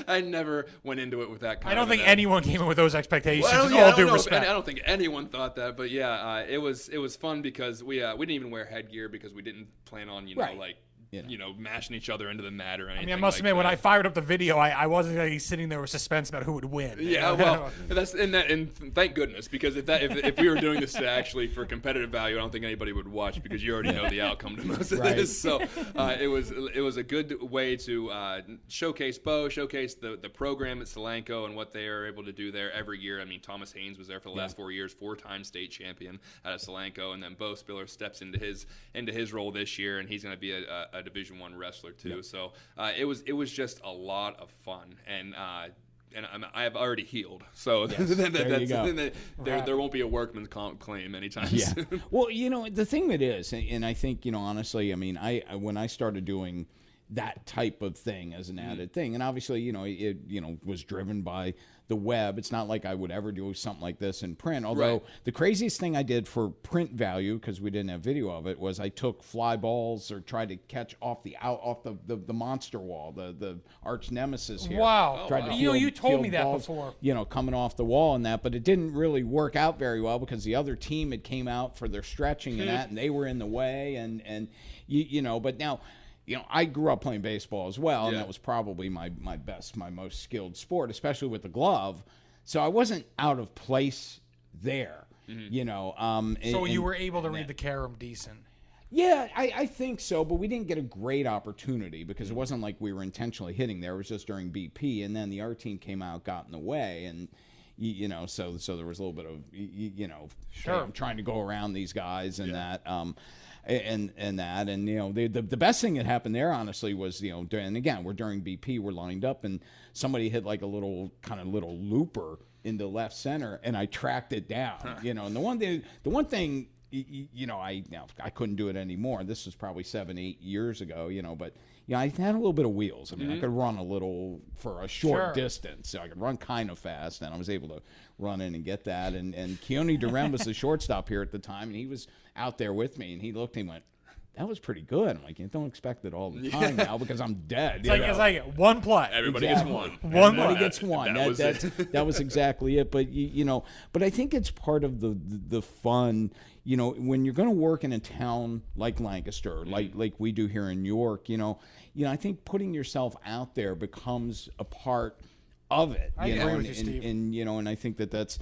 C: I never went into it with that kind of.
B: I don't think anyone came in with those expectations.
C: Well, I don't think anyone thought that, but it was fun because we didn't even wear headgear because we didn't plan on mashing each other into the mat or anything.
B: I mean, I must admit, when I fired up the video, I wasn't really sitting there with suspense about who would win.
C: Yeah, well, and thank goodness, because if we were doing this for competitive value, I don't think anybody would watch, because you already know the outcome to most of this. So it was a good way to showcase Bo, showcase the program at Solenko and what they are able to do there every year. I mean, Thomas Haynes was there for the last 4 years, 4-time state champion out of Solenko, and then Bo Spiller steps into his role this year, and he's going to be a Division I wrestler too. So it was just a lot of fun, and I have already healed. So there won't be a workman's comp claim anytime soon.
A: Well, the thing that is, and I think, honestly, I mean, when I started doing that type of thing as an added thing, and obviously, it was driven by the web. It's not like I would ever do something like this in print. Although the craziest thing I did for print value, because we didn't have video of it, was I took fly balls or tried to catch off the monster wall, the arch nemesis here.
B: Wow.
A: You
B: told me that
A: balls,
B: before.
A: Coming off the wall and that, but it didn't really work out very well because the other team had came out for their stretching and that, and they were in the way, and but now, I grew up playing baseball as well, and that was probably my most skilled sport, especially with the glove. So I wasn't out of place there,
B: So you were able to read the carom decent.
A: Yeah, I think so, but we didn't get a great opportunity because it wasn't like we were intentionally hitting there. It was just during BP, and then the art team came out, got in the way, and so there was a little bit of trying to go around these guys and that. And the best thing that happened there, honestly, was and again, we're during BP, we're lined up, and somebody hit like a little looper into left center, and I tracked it down. And the one thing I couldn't do it anymore. This was probably 7-8 years ago. But I had a little bit of wheels. I mean, I could run a little for a short distance. So I could run kind of fast, and I was able to run in and get that. And Keone Durham was the shortstop here at the time, and he was out there with me, and he looked and went, that was pretty good. I'm like, you don't expect it all the time now because I'm dead.
B: It's like one play.
C: Everybody gets one.
B: Everybody
A: gets one. That was exactly it. But but I think it's part of the fun. When you're going to work in a town like Lancaster, like we do here in York, I think putting yourself out there becomes a part of it.
B: I agree with you, Steve.
A: And I think that's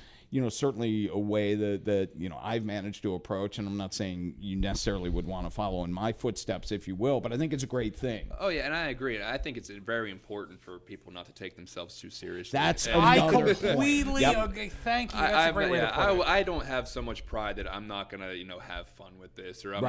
A: certainly a way that I've managed to approach, and I'm not saying you necessarily would want to follow in my footsteps, if you will, but I think it's a great thing.
C: Oh yeah, and I agree. I think it's very important for people not to take themselves too seriously.
A: That's
B: I
A: another
B: completely
A: point.
B: agree. Thank you. That's a great way to put it.
C: I don't have so much pride that I'm not gonna have fun with this, or I'm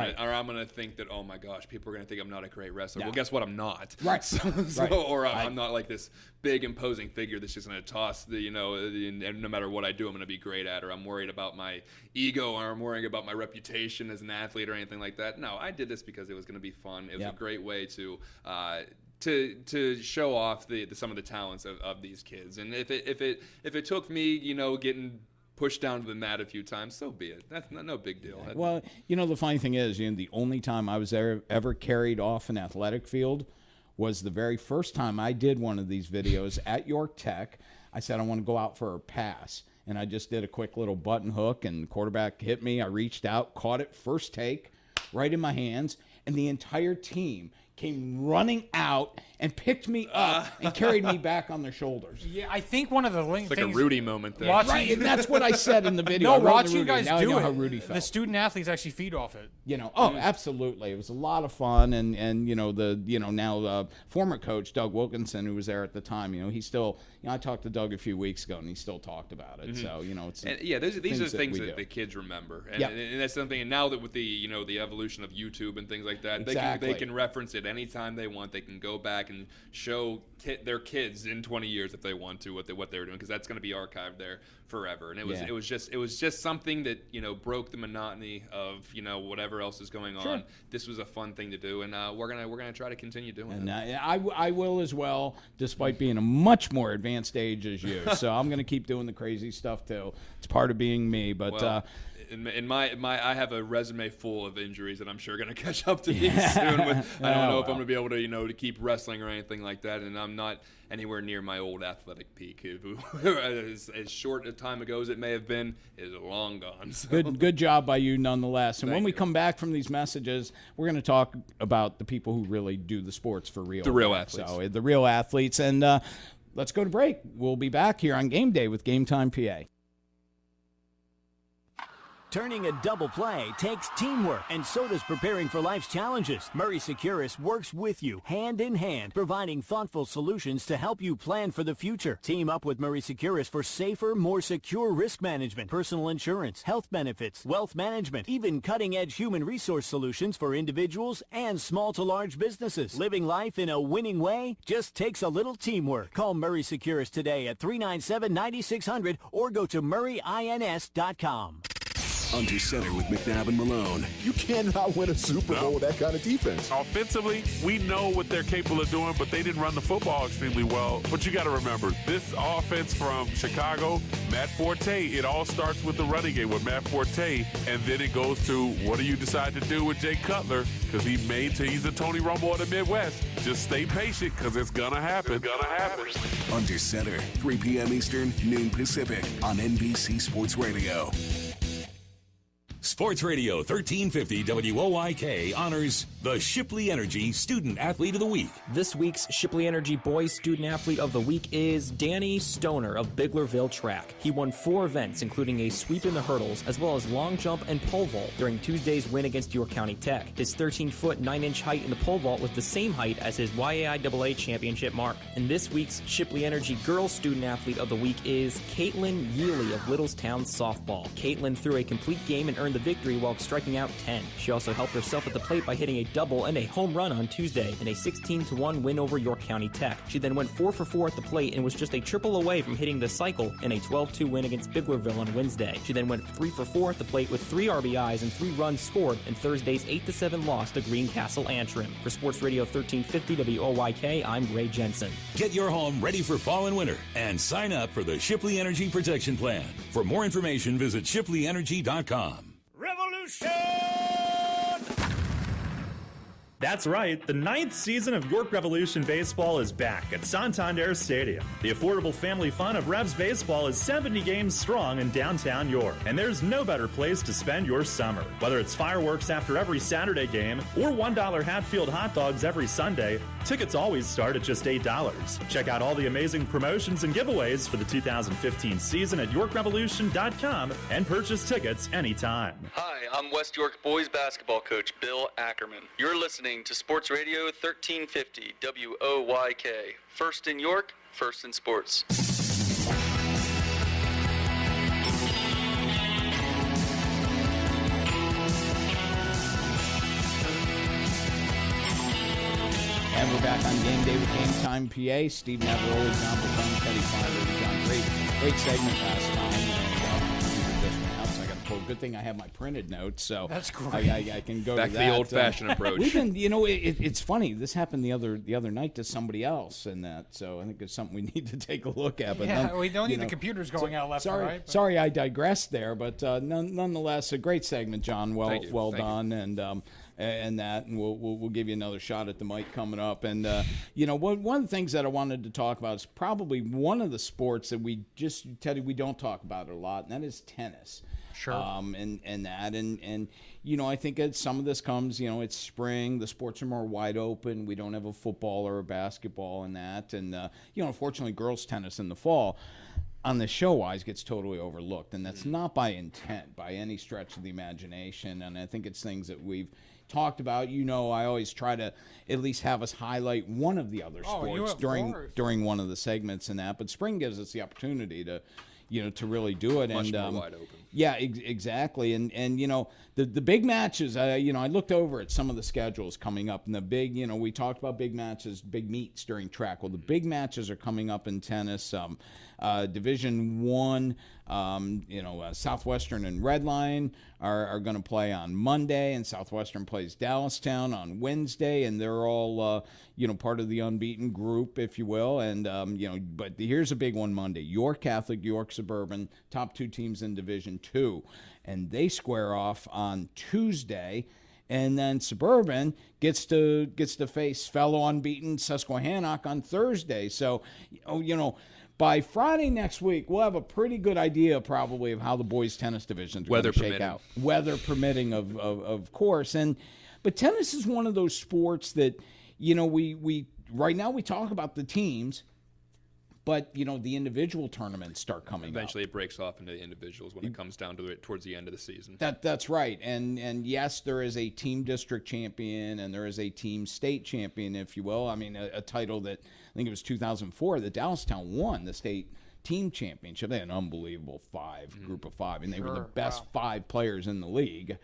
C: gonna think that, oh my gosh, people are gonna think I'm not a great wrestler.
A: No.
C: Well, guess what? I'm not.
A: Right.
C: I'm not like this big imposing figure that's just gonna toss and no matter what I do, I'm gonna be great at, or I'm worried about my ego, or I'm worrying about my reputation as an athlete or anything like that. No, I did this because it was going to be fun. It was a great way to show off some of the talents of these kids. And if it took me, getting pushed down to the mat a few times, so be it. That's no big deal.
A: Well, the funny thing is, the only time I was ever carried off an athletic field was the very first time I did one of these videos at York Tech. I said I want to go out for a pass. And I just did a quick little button hook, and the quarterback hit me. I reached out, caught it, first take, right in my hands, and the entire team came running out and picked me up and carried me back on their shoulders.
B: Yeah, I think one of the
C: things... It's like a Rudy moment there.
A: Right, and that's what I said in the video.
B: No, watching you guys
A: now
B: do
A: I know
B: it,
A: how Rudy felt.
B: the student athletes actually feed off it.
A: Absolutely. It was a lot of fun, and now the former coach, Doug Wilkinson, who was there at the time, he's still... I talked to Doug a few weeks ago, and he still talked about it. So, it's...
C: these are things that the kids remember. And that's something, and now that with the, the evolution of YouTube and things like that, they can reference it anytime they want. They can go back and show their kids in 20 years if they want to what they're doing, because that's going to be archived there forever. And it was just something that broke the monotony of whatever else is going on. Sure. This was a fun thing to do, and we're gonna try to continue doing it.
A: And I will as well, despite being a much more advanced age as you. So I'm gonna keep doing the crazy stuff too. It's part of being me. But
C: in my I have a resume full of injuries that I'm sure going to catch up to me soon. I don't know if I'm going to be able to to keep wrestling or anything like that, and I'm not anywhere near my old athletic peak. As short a time ago as it may have been, is long gone. So.
A: Good job by you nonetheless. And when we
C: you.
A: come back from these messages, we're going to talk about the people who really do the sports for real.
C: The real athletes.
A: So the real athletes. And let's go to break. We'll be back here on Game Day with GameTimePA.
H: Turning a double play takes teamwork, and so does preparing for life's challenges. Murray Securus works with you, hand in hand, providing thoughtful solutions to help you plan for the future. Team up with Murray Securus for safer, more secure risk management, personal insurance, health benefits, wealth management, even cutting-edge human resource solutions for individuals and small to large businesses. Living life in a winning way just takes a little teamwork. Call Murray Securus today at 397-9600 or go to murrayins.com.
M: Under center with McNabb and Malone.
P: You cannot win a Super Bowl with that kind of defense.
Q: Offensively, we know what they're capable of doing, but they didn't run the football extremely well. But you got to remember, this offense from Chicago, Matt Forte, it all starts with the running game with Matt Forte, and then it goes to what do you decide to do with Jay Cutler, because he's the Tony Romo of the Midwest. Just stay patient, because it's going to happen. It's going to happen.
M: Under center, 3 p.m. Eastern, noon Pacific on NBC Sports Radio.
F: Sports Radio 1350 WOYK honors the Shipley Energy Student Athlete of the Week.
E: This week's Shipley Energy Boys Student Athlete of the Week is Danny Stoner of Biglerville Track. He won 4 events, including a sweep in the hurdles, as well as long jump and pole vault during Tuesday's win against York County Tech. His 13-foot, 9-inch height in the pole vault was the same height as his YAIAA championship mark. And this week's Shipley Energy Girls Student Athlete of the Week is Caitlin Yealy of Littlestown Softball. Caitlin threw a complete game and earned the victory while striking out 10. She also helped herself at the plate by hitting a double and a home run on Tuesday in a 16-1 win over York County Tech. She then went 4 for 4 at the plate and was just a triple away from hitting the cycle in a 12-2 win against Biglerville on Wednesday. She then went 3 for 4 at the plate with 3 RBIs and 3 runs scored in Thursday's 8-7 loss to Greencastle Antrim. For Sports Radio 1350 WOYK, I'm Ray Jensen.
F: Get your home ready for fall and winter and sign up for the Shipley Energy Protection Plan. For more information, visit shipleyenergy.com.
G: Revolution!
K: That's right, the 9th season of York Revolution Baseball is back at Santander Stadium. The affordable family fun of Revs Baseball is 70 games strong in downtown York, and there's no better place to spend your summer. Whether it's fireworks after every Saturday game or $1 Hatfield hot dogs every Sunday, tickets always start at just $8. Check out all the amazing promotions and giveaways for the 2015 season at YorkRevolution.com and purchase tickets anytime.
O: Hi, I'm West York boys basketball coach Bill Ackerman. You're listening to Sports Radio 1350 WOYK. First in York, first in sports.
A: And we're back on Game Day with GameTimePA. Steve Navaroli, John Buffon, Teddy Finer, John. Great segment last time. Good thing I have my printed notes, so
B: that's great.
A: I can go
C: back
A: to
C: to the old-fashioned approach.
A: We've been, it's funny. This happened the other night to somebody else, and that. So I think it's something we need to take a look at. But
B: yeah, we don't need the computers going out left and right. But.
A: Sorry, I digressed there, but nonetheless, a great segment, John. Well done, and that, and we'll give you another shot at the mic coming up. And one of the things that I wanted to talk about is probably one of the sports that we don't talk about a lot, and that is tennis.
B: Sure.
A: And I think some of this comes, it's spring, the sports are more wide open. We don't have a football or a basketball and that. And, unfortunately, girls tennis in the fall on the show-wise gets totally overlooked. And that's not by intent, by any stretch of the imagination. And I think it's things that we've talked about. I always try to at least have us highlight one of the other sports during one of the segments and that. But spring gives us the opportunity to really do it.
C: Much more wide open.
A: Yeah, exactly. And the big matches, I looked over at some of the schedules coming up, and the big, we talked about big matches, big meets during track. Well, the big matches are coming up in tennis. Division I, Southwestern and Redline are going to play on Monday, and Southwestern plays Dallastown on Wednesday, and they're all, part of the unbeaten group, if you will. And, but here's a big one Monday. York Catholic, York Suburban, top 2 teams in Division II, and they square off on Tuesday. And then Suburban gets to face fellow unbeaten Susquehannock on Thursday. So, by Friday next week, we'll have a pretty good idea probably of how the boys' tennis divisions are going to shake out. Weather permitting, of course. But tennis is one of those sports that, we right now we talk about the teams, but, the individual tournaments start coming
C: Eventually it breaks off into the individuals when it comes down to it towards the end of the season.
A: That's right. And yes, there is a team district champion and there is a team state champion, if you will. I mean, a title that I think it was 2004 that Dallastown won the state team championship. They had an unbelievable group of 5, and they were the best 5 players in the league.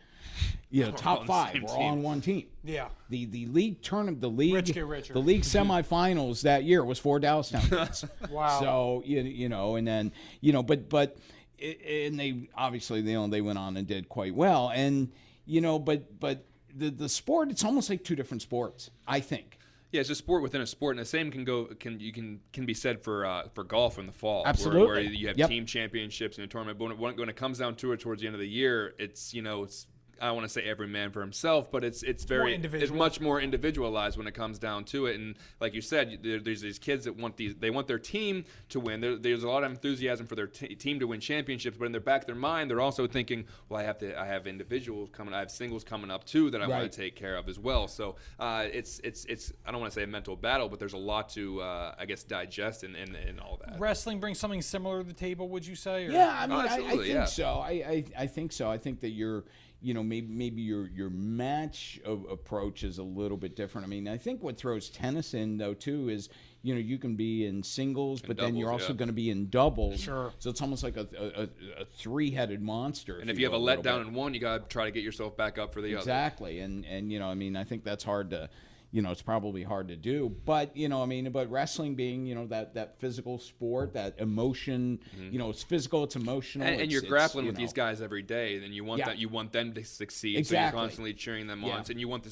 A: Top 5 were all on one team.
B: Yeah.
A: The league tournament, the league semifinals that year was 4 Dallastown kids.
B: Wow.
A: So and then but they obviously they went on and did quite well, and but the sport, it's almost like 2 different sports, I think.
C: Yeah, it's a sport within a sport, and the same can be said for golf in the fall.
A: Absolutely,
C: where you have team championships in a tournament. But when it comes down to it towards the end of the year, it's I don't want to say every man for himself, but it's much more individualized when it comes down to it. And like you said, there's these kids that want their team to win. There's a lot of enthusiasm for their team to win championships, but in the back of their mind, they're also thinking, well, I have individuals coming, I have singles coming up too that I want to take care of as well. So it's I don't want to say a mental battle, but there's a lot to I guess digest and all that.
B: Wrestling brings something similar to the table, would you say? Or?
A: Yeah, I mean, I think so. I think so. I think that you're maybe your match approach is a little bit different. I mean, I think what throws tennis in though too is you can be in singles, but then you're also going to be in doubles.
B: Sure.
A: So it's almost like a three-headed monster.
C: And if you have a letdown in one, you got to try to get yourself back up for the other.
A: Exactly. And I mean, I think that's hard to. It's probably hard to do, but but wrestling being, that physical sport, that emotion, it's physical, it's emotional,
C: and you're grappling with these guys every day, and you want them to succeed.
A: Exactly.
C: So you're constantly cheering them on, and you want them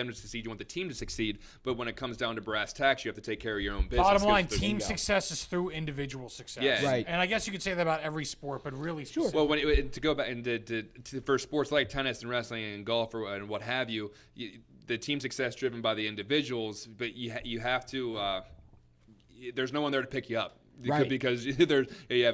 C: to succeed, you want the team to succeed. But when it comes down to brass tacks, you have to take care of your own business.
B: Bottom line, team success is through individual success.
C: Yeah,
A: right.
B: And I guess you could say that about every sport, but really,
A: sure.
C: Well, to go back into for sports like tennis and wrestling and golf and what have you. The team success driven by the individuals, but you have to. There's no one there to pick you up,
A: right?
C: Because you have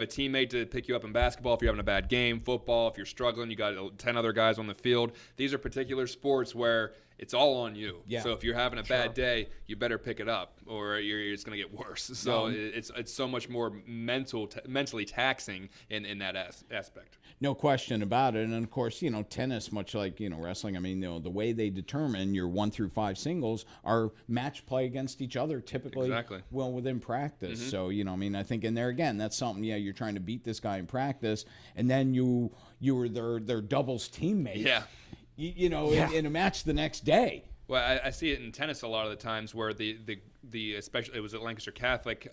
C: a teammate to pick you up in basketball if you're having a bad game. Football, if you're struggling, you got 10 other guys on the field. These are particular sports where it's all on you.
A: Yeah.
C: So if you're having a bad day, you better pick it up, or it's going to get worse. So it's so much more mentally taxing in that aspect.
A: No question about it. And of course, tennis, much like, wrestling, I mean, the way they determine your 1 through 5 singles are match play against each other, typically well within practice.
C: Mm-hmm.
A: So, I think in there again, that's something, you're trying to beat this guy in practice, and then you were their doubles teammate.
C: Yeah.
A: In a match the next day.
C: Well, I see it in tennis a lot of the times where the especially it was at Lancaster Catholic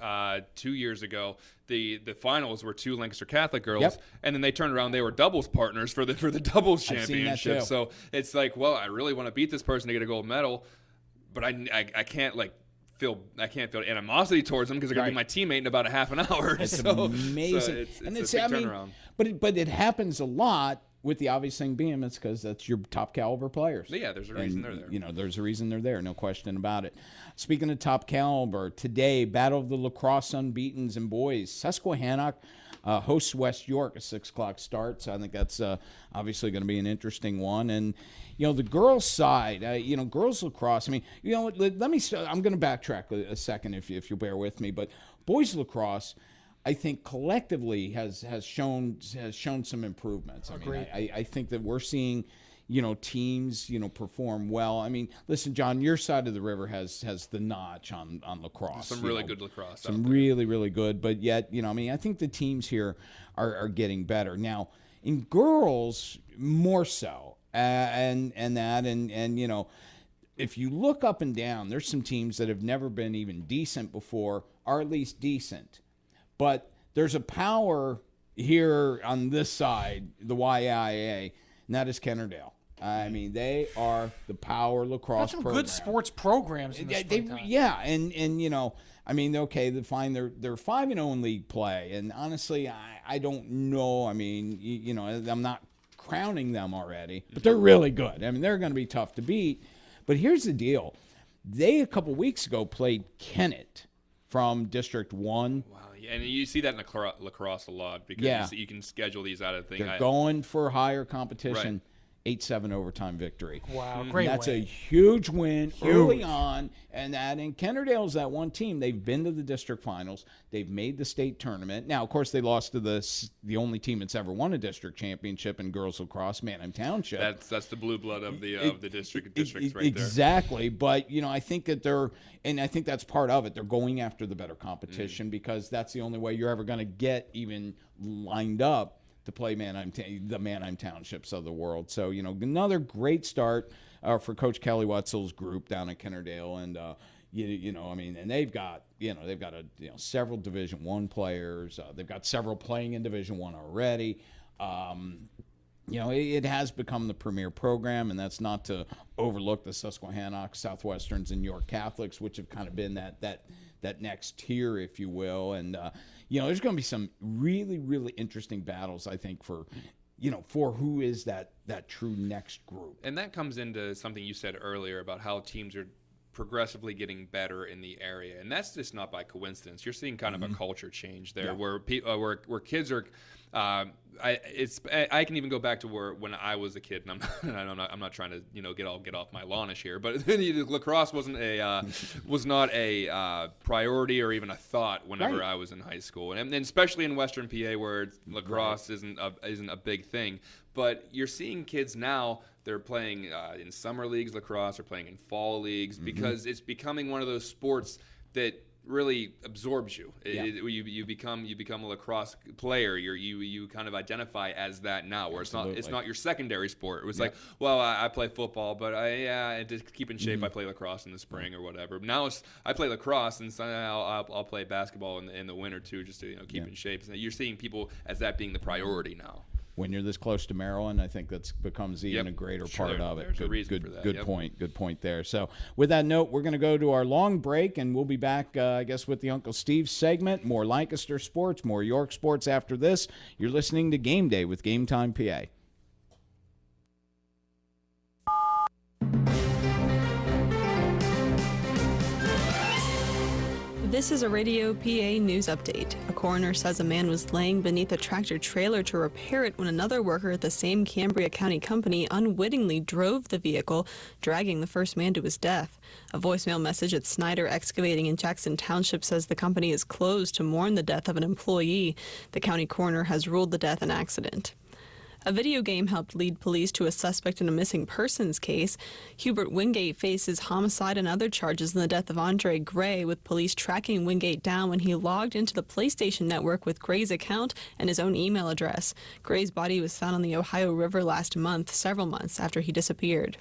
C: 2 years ago. The finals were 2 Lancaster Catholic girls, and then they turned around. They were doubles partners for the doubles championship. So it's like, well, I really want to beat this person to get a gold medal, but I can't feel animosity towards them because they're going to be my teammate in about a half an hour.
A: It's amazing,
C: so it's a big turnaround.
A: But it happens a lot. With the obvious thing being, it's because that's your top caliber players.
C: Yeah, there's a reason they're there.
A: There's a reason they're there, no question about it. Speaking of top caliber, today, Battle of the Lacrosse Unbeatens and Boys. Susquehannock hosts West York, a 6 o'clock start, so I think that's obviously going to be an interesting one. And, the girls' side, girls lacrosse, I mean, let me start. I'm going to backtrack a second if you'll bear with me, but boys lacrosse, I think collectively has shown some improvements. I think that we're seeing, teams, perform well. I mean, listen, John, your side of the river has the notch on lacrosse.
C: Some really good lacrosse.
A: Some really, really good. But yet, I think the teams here are getting better. Now, in girls, more so. And if you look up and down, there's some teams that have never been even decent before, or at least decent. But there's a power here on this side, the YIA, and that is Kennerdale. I mean, they are the power lacrosse
B: some
A: program.
B: good sports programs in the springtime.
A: I mean, okay, they're 5-0 in league play, and honestly, I don't know. I mean, I'm not crowning them already, but they're really good. I mean, they're going to be tough to beat. But here's the deal: they a couple weeks ago played Kennett from District 1.
C: Wow, and you see that in lacrosse a lot because you can schedule these out of things.
A: They're going for higher competition. Right. 8-7 overtime victory.
B: Wow, great
A: That's
B: win.
A: A huge win early on. And Kennerdale's that one team. They've been to the district finals. They've made the state tournament. Now, of course, they lost to the only team that's ever won a district championship in girls lacrosse, Manheim Township.
C: That's the blue blood of the districts right there.
A: Exactly. But, I think that I think that's part of it. They're going after the better competition because that's the only way you're ever going to get even lined up to play the Manheim Townships of the world. So, another great start for Coach Kelly Wetzel's group down at Kennerdale. And, and they've got several Division I players. They've got several playing in Division I already. It has become the premier program, and that's not to overlook the Susquehannock, Southwesterns, and York Catholics, which have kind of been that next tier, if you will. And, there's going to be some really, really interesting battles, I think, for who is that true next group.
C: And that comes into something you said earlier about how teams are progressively getting better in the area, and that's just not by coincidence. You're seeing kind of a culture change there, where kids are. I can even go back to when I was a kid, and I'm not trying to get off my lawnish here, but lacrosse wasn't not a priority or even a thought whenever I was in high school, and especially in Western PA where lacrosse isn't a big thing. But you're seeing kids now. They're playing in summer leagues lacrosse, or playing in fall leagues, because it's becoming one of those sports that really absorbs you. You become a lacrosse player. You kind of identify as that now, where it's not your secondary sport. It was like, well, I play football, but to keep in shape, I play lacrosse in the spring or whatever. Now I play lacrosse, and I'll play basketball in the winter too, just to keep in shape. So you're seeing people as that being the priority now.
A: When you're this close to Maryland, I think that becomes even a greater part of it.
C: There's a reason for that.
A: Good point there. So with that note, we're going to go to our long break, and we'll be back, I guess, with the Uncle Steve segment. More Lancaster sports, more York sports after this. You're listening to Game Day with Game Time PA.
R: This is a Radio PA news update. A coroner says a man was laying beneath a tractor trailer to repair it when another worker at the same Cambria County company unwittingly drove the vehicle, dragging the first man to his death. A voicemail message at Snyder Excavating in Jackson Township says the company is closed to mourn the death of an employee. The county coroner has ruled the death an accident. A video game helped lead police to a suspect in a missing persons case. Hubert Wingate faces homicide and other charges in the death of Andre Gray, with police tracking Wingate down when he logged into the PlayStation Network with Gray's account and his own email address. Gray's body was found on the Ohio River last month, several months after he disappeared.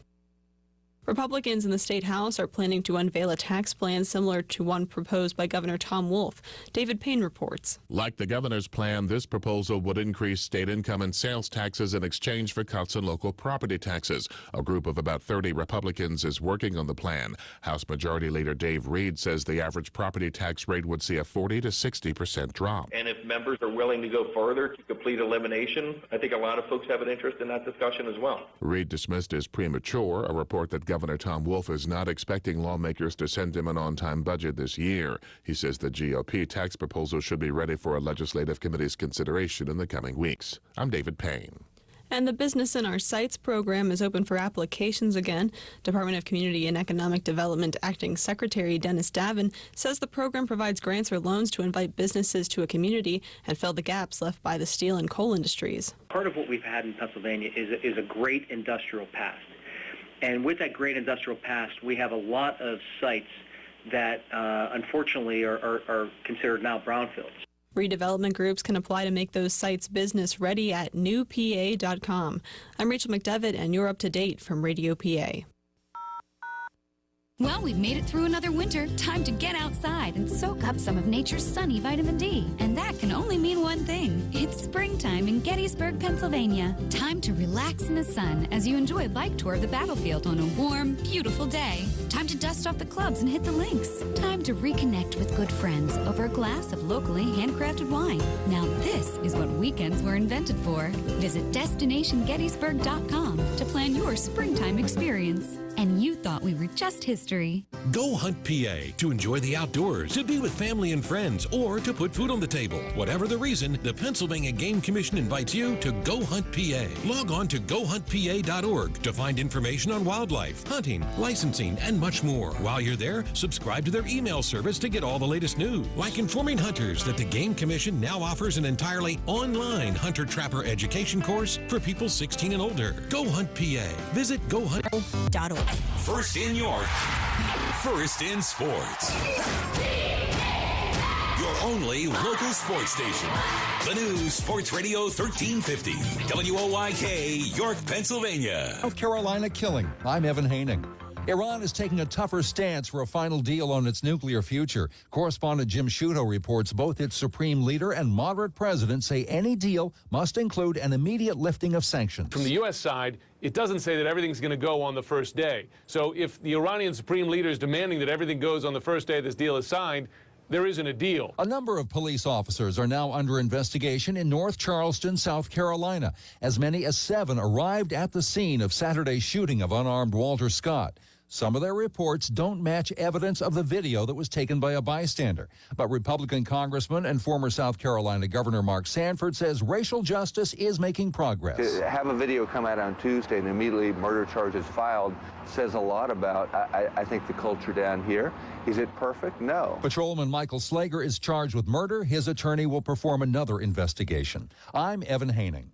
R: Republicans in the State House are planning to unveil a tax plan similar to one proposed by Governor Tom Wolf. David Payne reports.
S: Like the governor's plan, this proposal would increase state income and sales taxes in exchange for cuts in local property taxes. A group of about 30 Republicans is working on the plan. House Majority Leader Dave Reed says the average property tax rate would see a 40 to 60% drop.
T: And if members are willing to go further to complete elimination, I think a lot of folks have an interest in that discussion as well.
S: Reed dismissed as premature a report that Governor Tom Wolf is not expecting lawmakers to send him an on-time budget this year. He says the GOP tax proposal should be ready for a legislative committee's consideration in the coming weeks. I'm David Payne.
R: And the Business in Our Sights program is open for applications again. Department of Community and Economic Development Acting Secretary Dennis Davin says the program provides grants or loans to invite businesses to a community and fill the gaps left by the steel and coal industries.
U: Part of what we've had in Pennsylvania is a great industrial past. And with that great industrial past, we have a lot of sites that unfortunately are considered now brownfields.
R: Redevelopment groups can apply to make those sites business ready at newpa.com. I'm Rachel McDevitt, and you're up to date from Radio PA.
V: Well, we've made it through another winter. Time to get outside and soak up some of nature's sunny vitamin D. And that can only mean one thing. It's springtime in Gettysburg, Pennsylvania. Time to relax in the sun as you enjoy a bike tour of the battlefield on a warm, beautiful day. Time to dust off the clubs and hit the links. Time to reconnect with good friends over a glass of locally handcrafted wine. Now this is what weekends were invented for. Visit DestinationGettysburg.com to plan your springtime experience. And you thought we were just history.
W: Go Hunt PA to enjoy the outdoors, to be with family and friends, or to put food on the table. Whatever the reason, the Pennsylvania Game Commission invites you to Go Hunt PA. Log on to GoHuntPA.org to find information on wildlife, hunting, licensing, and much more. While you're there, subscribe to their email service to get all the latest news, like informing hunters that the Game Commission now offers an entirely online hunter-trapper education course for people 16 and older. Go Hunt PA. Visit GoHunt.org.
F: First in York, first in sports. Your only local sports station. The new Sports Radio 1350, WOYK, York, Pennsylvania.
X: South Carolina killing. I'm Evan Haining. Iran is taking a tougher stance for a final deal on its nuclear future. Correspondent Jim Sciutto reports both its supreme leader and moderate president say any deal must include an immediate lifting of sanctions.
Y: From the U.S. side, it doesn't say that everything's going to go on the first day. So if the Iranian supreme leader is demanding that everything goes on the first day this deal is signed, there isn't a deal.
X: A number of police officers are now under investigation in North Charleston, South Carolina. As many as 7 arrived at the scene of Saturday's shooting of unarmed Walter Scott. Some of their reports don't match evidence of the video that was taken by a bystander. But Republican Congressman and former South Carolina Governor Mark Sanford says racial justice is making progress.
D: To have a video come out on Tuesday and immediately murder charges filed says a lot about, I think, the culture down here. Is it perfect? No.
X: Patrolman Michael Slager is charged with murder. His attorney will perform another investigation. I'm Evan Haining.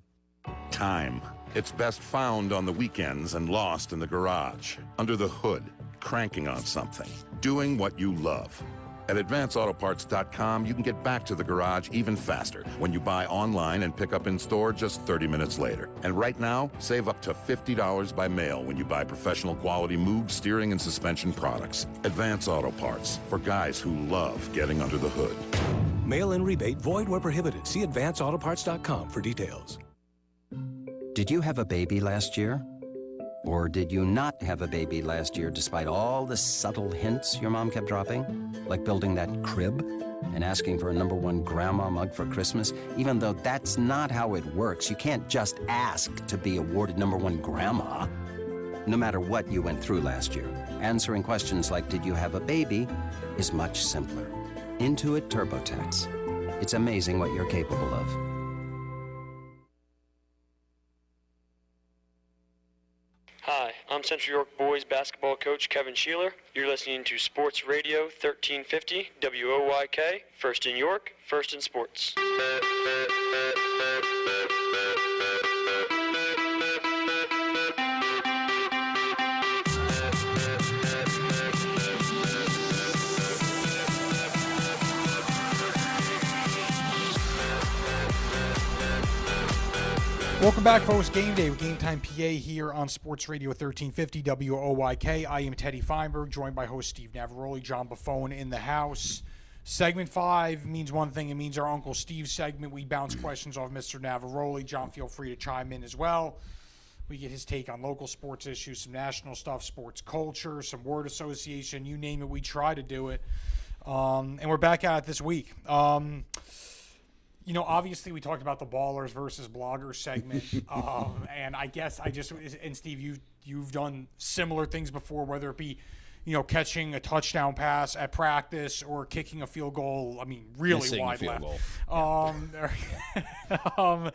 I: Time. It's best found on the weekends and lost in the garage, under the hood, cranking on something, doing what you love. At AdvanceAutoParts.com, you can get back to the garage even faster when you buy online and pick up in store just 30 minutes later. And right now, save up to $50 by mail when you buy professional quality move, steering, and suspension products. Advance Auto Parts, for guys who love getting under the hood.
J: Mail-in rebate void where prohibited. See AdvanceAutoParts.com for details.
L: Did you have a baby last year? Or did you not have a baby last year despite all the subtle hints your mom kept dropping? Like building that crib and asking for a #1 grandma mug for Christmas? Even though that's not how it works. You can't just ask to be awarded #1 grandma. No matter what you went through last year, answering questions like, did you have a baby, is much simpler. Intuit TurboTax. It's amazing what you're capable of.
N: Hi, I'm Central York boys basketball coach Kevin Sheeler. You're listening to Sports Radio 1350 WOYK, first in York, first in sports.
B: Welcome back, folks. Game Day with GameTimePA here on Sports Radio 1350 WOYK. I am Teddy Feinberg, joined by host Steve Navaroli, John Buffone in the house. Segment 5 means one thing. It means our Uncle Steve segment. We bounce questions off Mr. Navaroli. John, feel free to chime in as well. We get his take on local sports issues, some national stuff, sports culture, some word association, you name it. We try to do it. And we're back at it this week. You know, obviously we talked about the ballers versus bloggers segment, and I guess and Steve, you've done similar things before, whether it be, you know, catching a touchdown pass at practice or kicking a field goal. I mean, really
A: Missing
B: wide
A: a field
B: goal.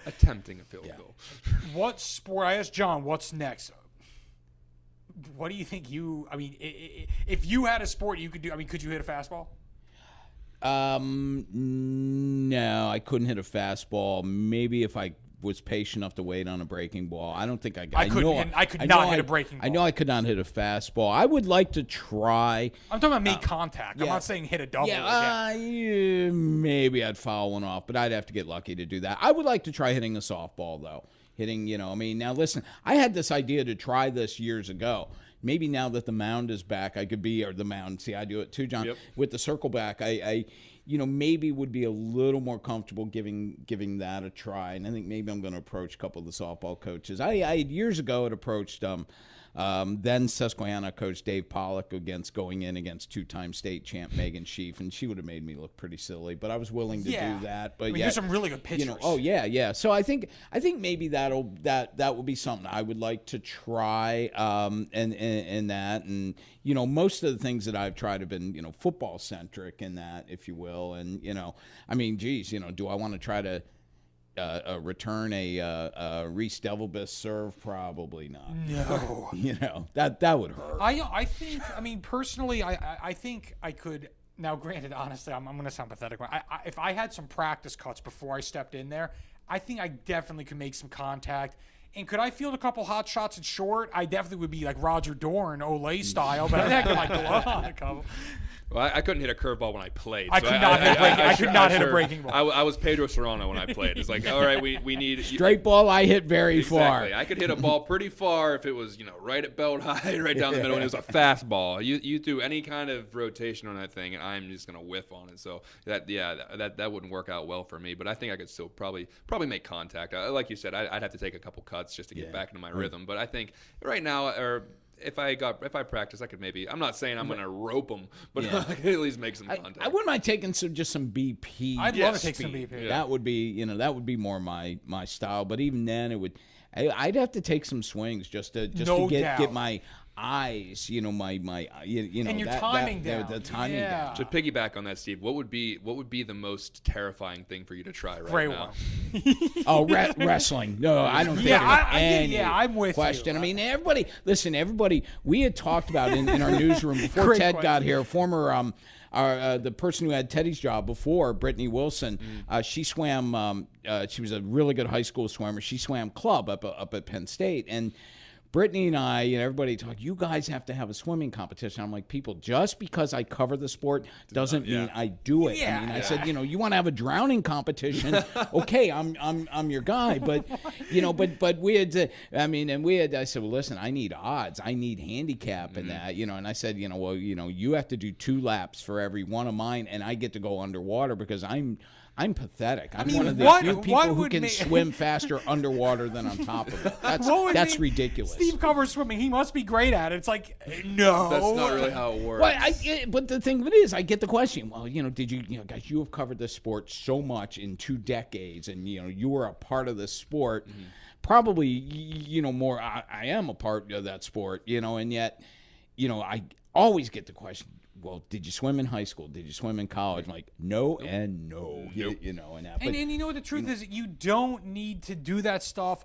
C: Attempting a field goal.
B: What sport? I asked John, what's next? What do you think if you had a sport you could do? I mean, could you hit a fastball?
A: No, I couldn't hit a fastball. Maybe if I was patient enough to wait on a breaking ball. I don't think I could.
B: I could not hit a breaking ball.
A: I know I could not hit a fastball. I would like to try.
B: I'm talking about make contact. I'm not saying hit a double.
A: Yeah, maybe I'd foul one off, but I'd have to get lucky to do that. I would like to try hitting a softball, though. Now listen, I had this idea to try this years ago. Maybe now that the mound is back, I could be, or the mound, see, I do it too, John. Yep. With the circle back, I maybe would be a little more comfortable giving that a try. And I think maybe I'm going to approach a couple of the softball coaches. I years ago had approached then Susquehanna coach Dave Pollock going in against two-time state champ Megan Sheaf, and she would have made me look pretty silly, but I was willing to do that. But
B: there's some really good pitchers.
A: So I think maybe that will be something I would like to try, and that, and most of the things that I've tried have been football centric in that, if you will, and do I want to try to return a Reese Devilbus serve? Probably not.
B: No.
A: That would hurt.
B: I think, personally, I think I could. Now, granted, honestly, I'm going to sound pathetic. If I had some practice cuts before I stepped in there, I think I definitely could make some contact. And could I field a couple hot shots at short? I definitely would be like Roger Dorn, Olay style, but I could glove on a couple.
C: Well, I couldn't hit a curveball when I played.
B: I could not hit a breaking ball.
C: I was Pedro Serrano when I played. It's like, all right, we need
A: straight ball. I hit very far.
C: I could hit a ball pretty far if it was right at belt high, right down the middle, and it was a fastball. You do any kind of rotation on that thing, and I'm just gonna whiff on it. So that wouldn't work out well for me. But I think I could still probably make contact. Like you said, I'd have to take a couple cuts just to get back into my rhythm. But I think right now, if I practice, I could maybe. I'm not saying I'm going to rope them, but I could at least make some contact.
A: I wouldn't mind taking just some BP.
B: I'd love to take some BP.
A: Yeah. That would be more my style. But even then, I'd have to take some swings just to get my eyes, you know,
B: and your timing down.
A: The timing down.
C: To piggyback on that, Steve, what would be the most terrifying thing for you to try now?
A: Wrestling. No, I don't think
B: I'm with
A: question.
B: you.
A: I mean, everybody, we had talked about in our newsroom before Ted got here, former the person who had Teddy's job before, Brittany Wilson, she swam, she was a really good high school swimmer. She swam club up at Penn State. And Brittany and I, and everybody talk, you guys have to have a swimming competition. I'm like, people, just because I cover the sport doesn't mean I do it.
B: Yeah.
A: I mean, I said, you know, you want to have a drowning competition? Okay, I'm your guy. But, you know, but we had, I said, well, listen, I need odds. I need handicap in that, you know. And I said, you know, well, you know, you have to do 2 laps for every one of mine, and I get to go underwater because I'm pathetic. I'm one of the few people who can swim faster underwater than on top of it. That's ridiculous.
B: Steve covers swimming. He must be great at it. It's like, no.
C: That's not really how it works.
A: Well, but the thing of it is, I get the question. Well, you know, guys, you have covered this sport so much in 2 decades, and, you know, you were a part of this sport. Mm-hmm. Probably, you know, more. I am a part of that sport, you know, and yet, you know, I always get the question, well, did you swim in high school? Did you swim in college? I'm like, no and no.
C: Nope.
A: You know, and that.
B: And you know what the truth is? You don't need to do that stuff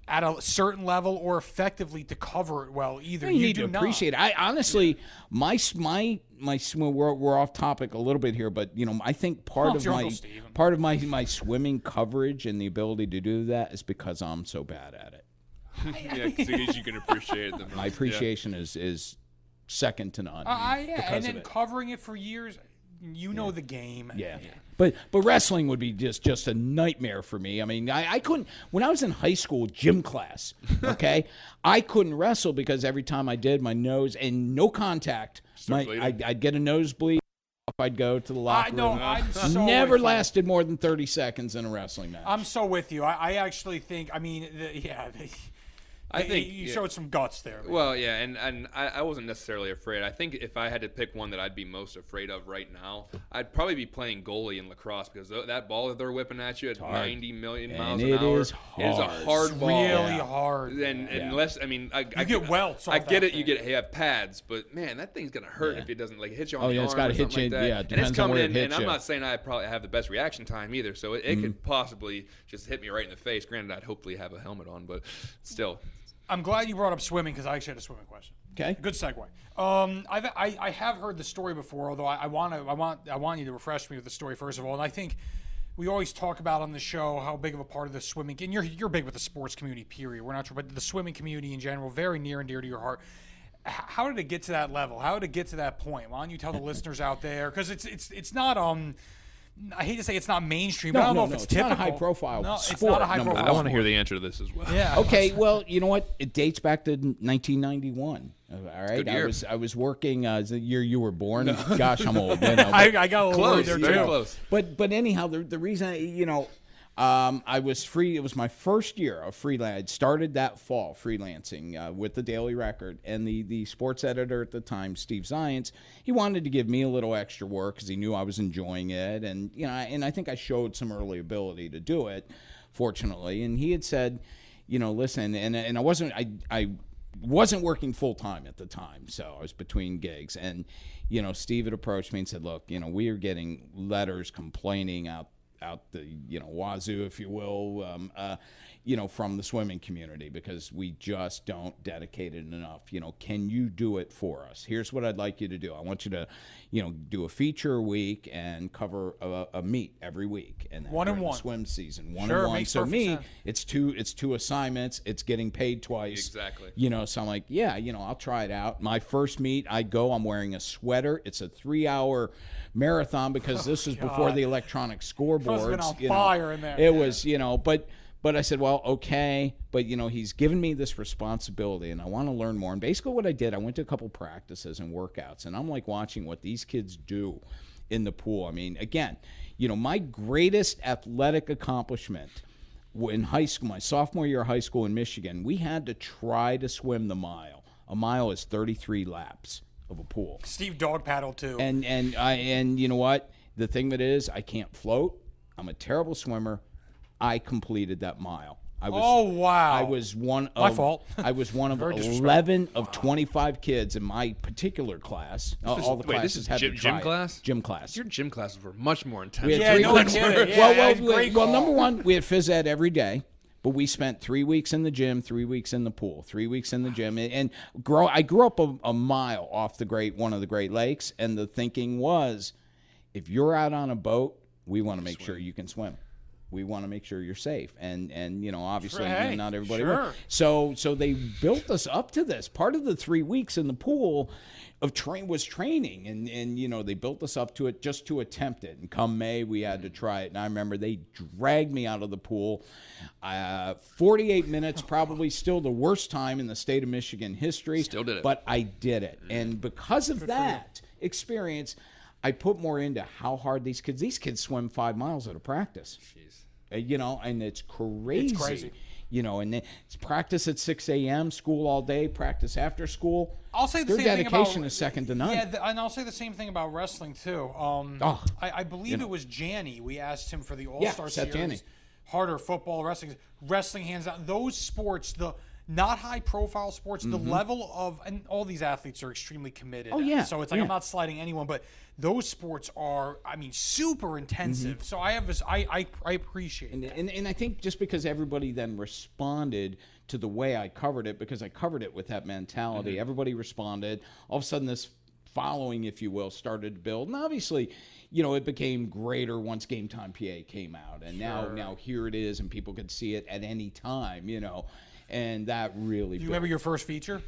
B: at a certain level or effectively to cover it well either.
A: You need to appreciate it. I honestly, my swim. We're off topic a little bit here, but you know, I think part of my swimming coverage and the ability to do that is because I'm so bad at it.
C: Yeah, because you can appreciate it the most.
A: My appreciation is second to none.
B: And then covering it for years, you know the game.
A: Yeah. But wrestling would be just a nightmare for me. I mean, I couldn't, when I was in high school gym class, okay, I couldn't wrestle because every time I did, my nose, and no contact, I'd get a nosebleed. I'd go to the locker room.
B: I'm so
A: Never lasted more than 30 seconds in a wrestling match.
B: I'm so with you. I actually think, I mean, I think you showed some guts there. Man.
C: Well, yeah, and I wasn't necessarily afraid. I think if I had to pick one that I'd be most afraid of right now, I'd probably be playing goalie in lacrosse because that ball that they're whipping at you at 90 million miles an hour
A: is hard.
C: It is a hard ball.
B: Really hard.
C: And unless, I mean, I
B: get welts.
C: I get it. You have pads, but man, that thing's gonna hurt if it doesn't hit you on the arm.
A: It's got to hit you.
C: Like that.
A: Yeah,
C: and it's coming in. And
A: you.
C: I'm not saying I probably have the best reaction time either, so it could possibly just hit me right in the face. Granted, I'd hopefully have a helmet on, but still.
B: I'm glad you brought up swimming because I actually had a swimming question.
A: Okay,
B: good segue. I have heard the story before, although I want you to refresh me with the story first of all. And I think we always talk about on the show how big of a part of the swimming, and you're big with the sports community. Period. We're not sure, but the swimming community in general, very near and dear to your heart. How did it get to that level? How did it get to that point? Why don't you tell the listeners out there? Because it's not I hate to say it's not mainstream, but I don't know if it's typical.
A: It's not a high-profile sport.
B: It's not a high-profile
C: I want to hear the answer to this as well.
B: Yeah.
A: Okay, well, you know what? It dates back to 1991. All right,
C: good year.
A: I was working the year you were born. No. Gosh, I'm old. You know,
B: I got a little
C: close,
B: there
C: very
B: too.
C: close.
A: But anyhow, the reason I was free. It was my first year of freelance. I'd started that fall freelancing with the Daily Record, and the sports editor at the time, Steve Zients, he wanted to give me a little extra work because he knew I was enjoying it, and and I think I showed some early ability to do it, fortunately. And he had said, listen, and I wasn't working full time at the time, so I was between gigs, and Steve had approached me and said, look, we are getting letters complaining out the wazoo, if you will, from the swimming community because we just don't dedicate it enough. Can you do it for us? Here's what I'd like you to do. I want you to, do a feature a week and cover a meet every week. And
B: one and one
A: swim season, one
B: sure,
A: and one.
B: Makes
A: so me,
B: sense.
A: it's two assignments. It's getting paid twice.
C: Exactly.
A: So I'm like, yeah, I'll try it out. My first meet, I'm wearing a sweater. It's a 3-hour marathon because this was before the electronic scoreboards.
B: Must have been on fire in there.
A: It was, but I said, well, okay, but he's given me this responsibility and I want to learn more. And basically what I did, I went to a couple practices and workouts, and I'm like watching what these kids do in the pool. I mean, again, my greatest athletic accomplishment in high school, my sophomore year of high school in Michigan, we had to try to swim the mile. A mile is 33 laps of a pool.
B: Steve dog paddled too.
A: And you know what? The thing that is, I can't float. I'm a terrible swimmer. I completed that mile
B: wow!
A: I was one of
B: my fault.
A: I was one of 11 of 25 kids in my particular class. All the classes
C: this is
A: had to try
C: gym class.
A: Gym class.
C: Your gym classes were much more intense.
A: We had 3 weeks.
B: Great
A: Well,
B: call.
A: number one, we had phys ed every day. But we spent 3 weeks in the gym, 3 weeks in the pool, 3 weeks in the gym. And I grew up a mile off one of the Great Lakes, and the thinking was, if you're out on a boat, we want to make sure you can swim. We want to make sure you're safe. And obviously, not everybody will. So they built us up to this. Part of the 3 weeks in the pool was training, and they built us up to it just to attempt it. And come May, we had to try it. And I remember they dragged me out of the pool. 48 minutes, probably still the worst time in the state of Michigan history.
C: Still did it.
A: But I did it. And because of that experience, I put more into how hard these kids swim 5 miles at a practice.
C: Jeez.
A: And it's crazy.
B: It's crazy.
A: And it's practice at 6 a.m., school all day, practice after school.
B: I'll say the
A: Their
B: same thing about
A: dedication is second to none.
B: Yeah, and I'll say the same thing about wrestling too. I believe it was Janny. We asked him for the All-Star
A: Seth
B: series.
A: Janny.
B: Harder football, wrestling hands down. Those sports, the not high-profile sports, the level of, and all these athletes are extremely committed.
A: Oh, yeah.
B: So it's like I'm not slighting anyone, but those sports are, super intensive. So I have this, I appreciate that.
A: And I think just because everybody then responded to the way I covered it, because I covered it with that mentality, everybody responded. All of a sudden, this following, if you will, started to build. And obviously, it became greater once GameTimePA came out. And now here it is, and people could see it at any time, And that really.
B: Do you remember your first feature?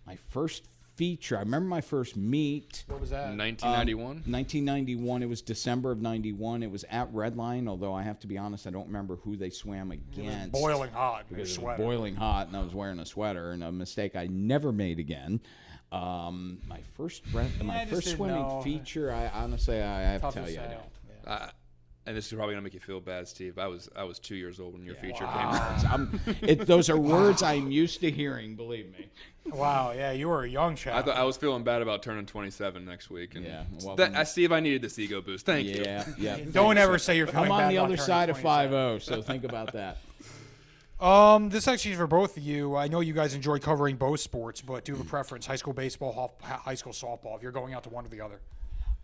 A: My first feature. I remember my first meet.
B: What was that?
C: 1991?
A: 1991. It was December of 91. It was at Redline, although I have to be honest, I don't remember who they swam against.
B: It was boiling hot.
A: Because it was boiling hot, and I was wearing a sweater, and a mistake I never made again. My first swimming feature, I honestly, I have to tell you, I don't.
C: And this is probably gonna make you feel bad, Steve. I was 2 years old when your feature came out.
A: Those are words I'm used to hearing. Believe me.
B: Wow. Yeah, you were a young child.
C: I was feeling bad about turning 27 next week. And
A: well,
C: Steve, I needed this ego boost. Thank you.
A: Yeah.
B: Don't ever say you're feeling bad.
A: I'm on the
B: about
A: other side of
B: 27.
A: 5-0, so think about that.
B: This actually is for both of you. I know you guys enjoy covering both sports, but do you have a preference? High school baseball, high school softball, if you're going out to one or the other.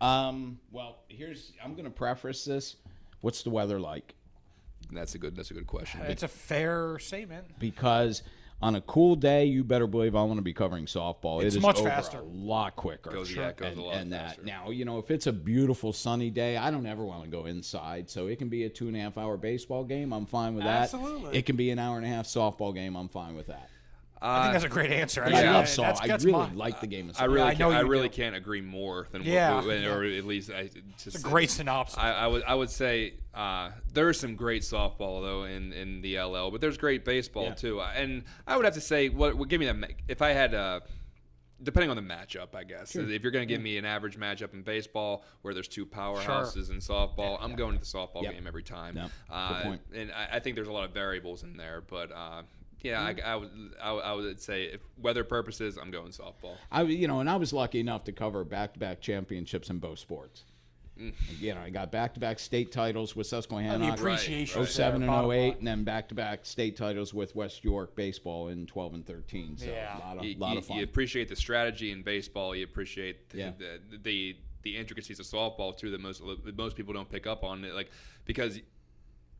A: Well, I'm going to preface this. What's the weather like?
C: That's a good question.
B: It's a fair statement.
A: Because on a cool day, you better believe I want to be covering softball.
B: It's
A: it is
B: much
A: over
B: faster.
A: A lot quicker.
C: It goes a lot faster.
A: Now, if it's a beautiful sunny day, I don't ever want to go inside. So it can be a 2.5-hour baseball game. I'm fine with that.
B: Absolutely.
A: It can be an hour-and-a-half softball game. I'm fine with that.
B: I think that's a great answer.
A: I love softball. I really like the game of softball.
C: I really can't agree more than or at least
B: it's a great synopsis.
C: I would say there is some great softball though in the LL, but there's great baseball too. And I would have to say, what give me that if I had depending on the matchup, I guess. Sure. If you're going to give me an average matchup in baseball where there's two powerhouses in softball, I'm going to the softball game every time.
A: Good point.
C: And I think there's a lot of variables in there, but. I would say, if weather purposes, I'm going softball.
A: And I was lucky enough to cover back-to-back championships in both sports. I got back-to-back state titles with Susquehanna,
B: the appreciation
A: 07 and 08, and then back-to-back state titles with West York baseball in 12 and 13. So a lot of fun.
C: You appreciate the strategy in baseball. You appreciate the intricacies of softball too that most people don't pick up on, because.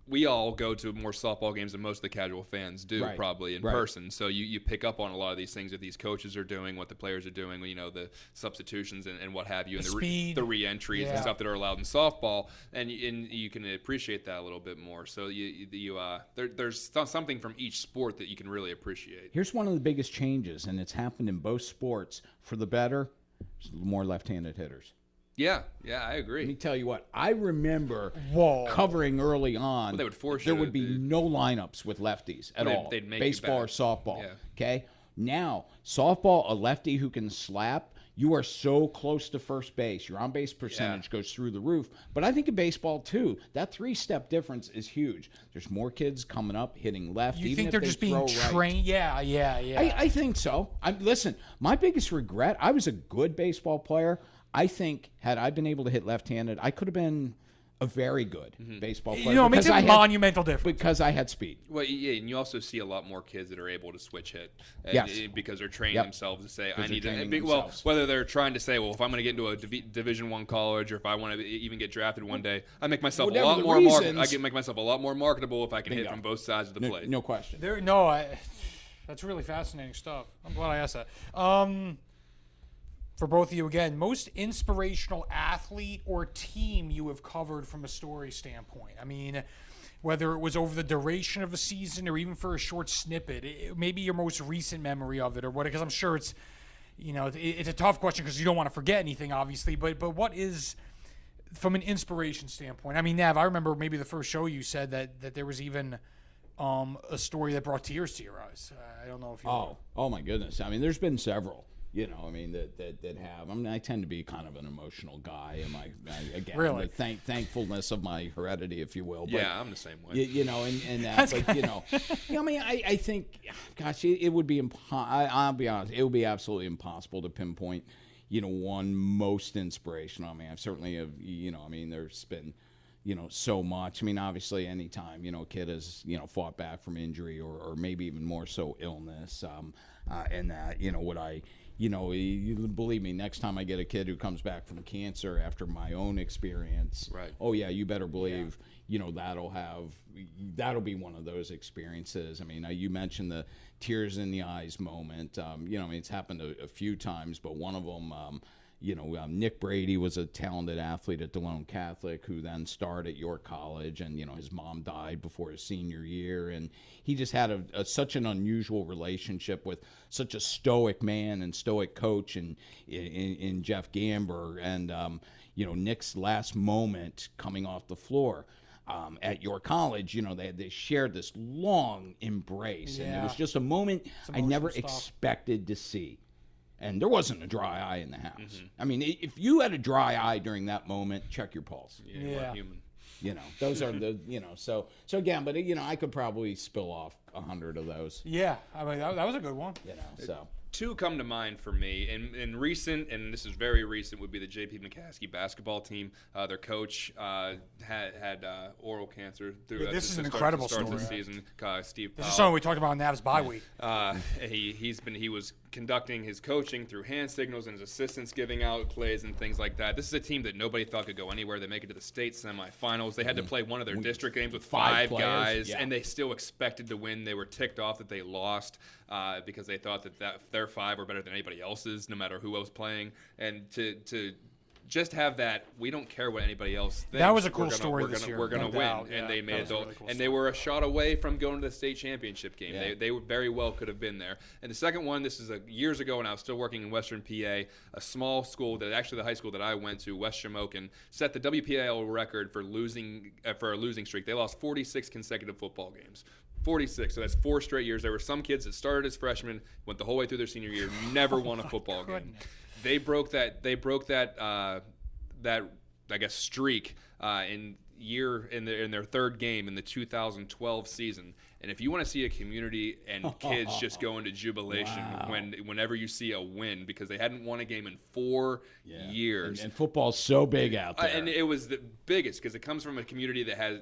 C: We all go to more softball games than most of the casual fans do, probably in person. So you pick up on a lot of these things that these coaches are doing, what the players are doing, the substitutions and what have you, and the re-entries and stuff that are allowed in softball, and you can appreciate that a little bit more. So there's something from each sport that you can really appreciate.
A: Here's one of the biggest changes, and it's happened in both sports for the better. There's more left-handed hitters.
C: Yeah, I agree.
A: Let me tell you what. I remember covering early on.
C: They would force
A: there would be no lineups with lefties at all.
C: They'd make
A: baseball or softball. Okay. Now softball, a lefty who can slap. You are so close to first base. Your on-base percentage goes through the roof. But I think in baseball, too, that three-step difference is huge. There's more kids coming up hitting left.
B: You
A: even
B: think
A: if
B: they're
A: they
B: just being trained? Yeah.
A: I think so. Listen, my biggest regret, I was a good baseball player. I think had I been able to hit left-handed, I could have been a very good baseball player.
B: You know, it makes a monumental difference.
A: Because I had speed.
C: Well, yeah, and you also see a lot more kids that are able to switch hit.
A: Yes.
C: Because they're training themselves to say, I need to.
A: Well,
C: whether they're trying to say, well, if I'm going to get into a Division I college, or if I want to even get drafted one day, I make myself a lot more I can make myself a lot more marketable if I can hit from both sides of the plate.
A: No question.
B: That's really fascinating stuff. I'm glad I asked that. For both of you, again, most inspirational athlete or team you have covered from a story standpoint. I mean, whether it was over the duration of a season or even for a short snippet, maybe your most recent memory of it or what, because I'm sure it's, it's a tough question because you don't want to forget anything, obviously, but what is, from an inspiration standpoint? I mean, Nav, I remember maybe the first show you said that there was even a story that brought tears to your eyes. I don't know if you
A: Oh my goodness. I mean, there's been several. That have. I mean, I tend to be kind of an emotional guy. Again,
B: really?
A: The thankfulness of my heredity, if you will. But,
C: yeah, I'm the same way.
A: And that. But I mean, I think, gosh, it would be. I'll be honest. It would be absolutely impossible to pinpoint, one most inspirational. I mean, I've certainly have. I mean, there's been. So much. I mean, obviously, anytime, a kid has, fought back from injury or maybe even more so illness, and that, would I, believe me, next time I get a kid who comes back from cancer after my own experience,
C: right?
A: Oh yeah, you better believe, that'll be one of those experiences. I mean, you mentioned the tears in the eyes moment. I mean, it's happened a few times, but one of them, Nick Brady was a talented athlete at DeLone Catholic who then starred at York College, and his mom died before his senior year, and he just had such an unusual relationship with such a stoic man and stoic coach in Jeff Gamber, and Nick's last moment coming off the floor at York College, they shared this long embrace, and it was just a moment I never expected to see. And there wasn't a dry eye in the house. Mm-hmm. I mean, if you had a dry eye during that moment, check your pulse.
C: Yeah. Human.
A: Those are the, so again, but, I could probably spill off 100 of those.
B: Yeah. I mean, that was a good one.
A: So.
C: Two come to mind for me, and recent, and this is very recent, would be the J.P. McCaskey basketball team. Their coach had oral cancer.
B: This is an incredible
C: story.
B: Start
C: the season, Steve Powell.
B: This is something we talked about in Nav's bye week.
C: He was conducting his coaching through hand signals and his assistants giving out plays and things like that. This is a team that nobody thought could go anywhere. They make it to the state semifinals. They had to play one of their district games with five guys, and they still expected to win. They were ticked off that they lost because they thought that their five were better than anybody else's, no matter who else playing. And to just have that, we don't care what anybody else thinks.
B: That was a cool story this year.
C: We're going to win. And they made it. Really cool and they were a shot away from going to the state championship game. Yeah. They very well could have been there. And the second one, this is years ago when I was still working in Western PA, a small school that actually the high school that I went to, West Shamokin, set the WPAL record for a losing streak. They lost 46 consecutive football games. 46, so that's 4 straight years. There were some kids that started as freshmen, went the whole way through their senior year, never won a football game. They broke that I guess streak in their third game in the 2012 season. And if you want to see a community and kids just go into jubilation whenever you see a win, because they hadn't won a game in 4 years.
A: And football's so big out there.
C: And it was the biggest because it comes from a community that has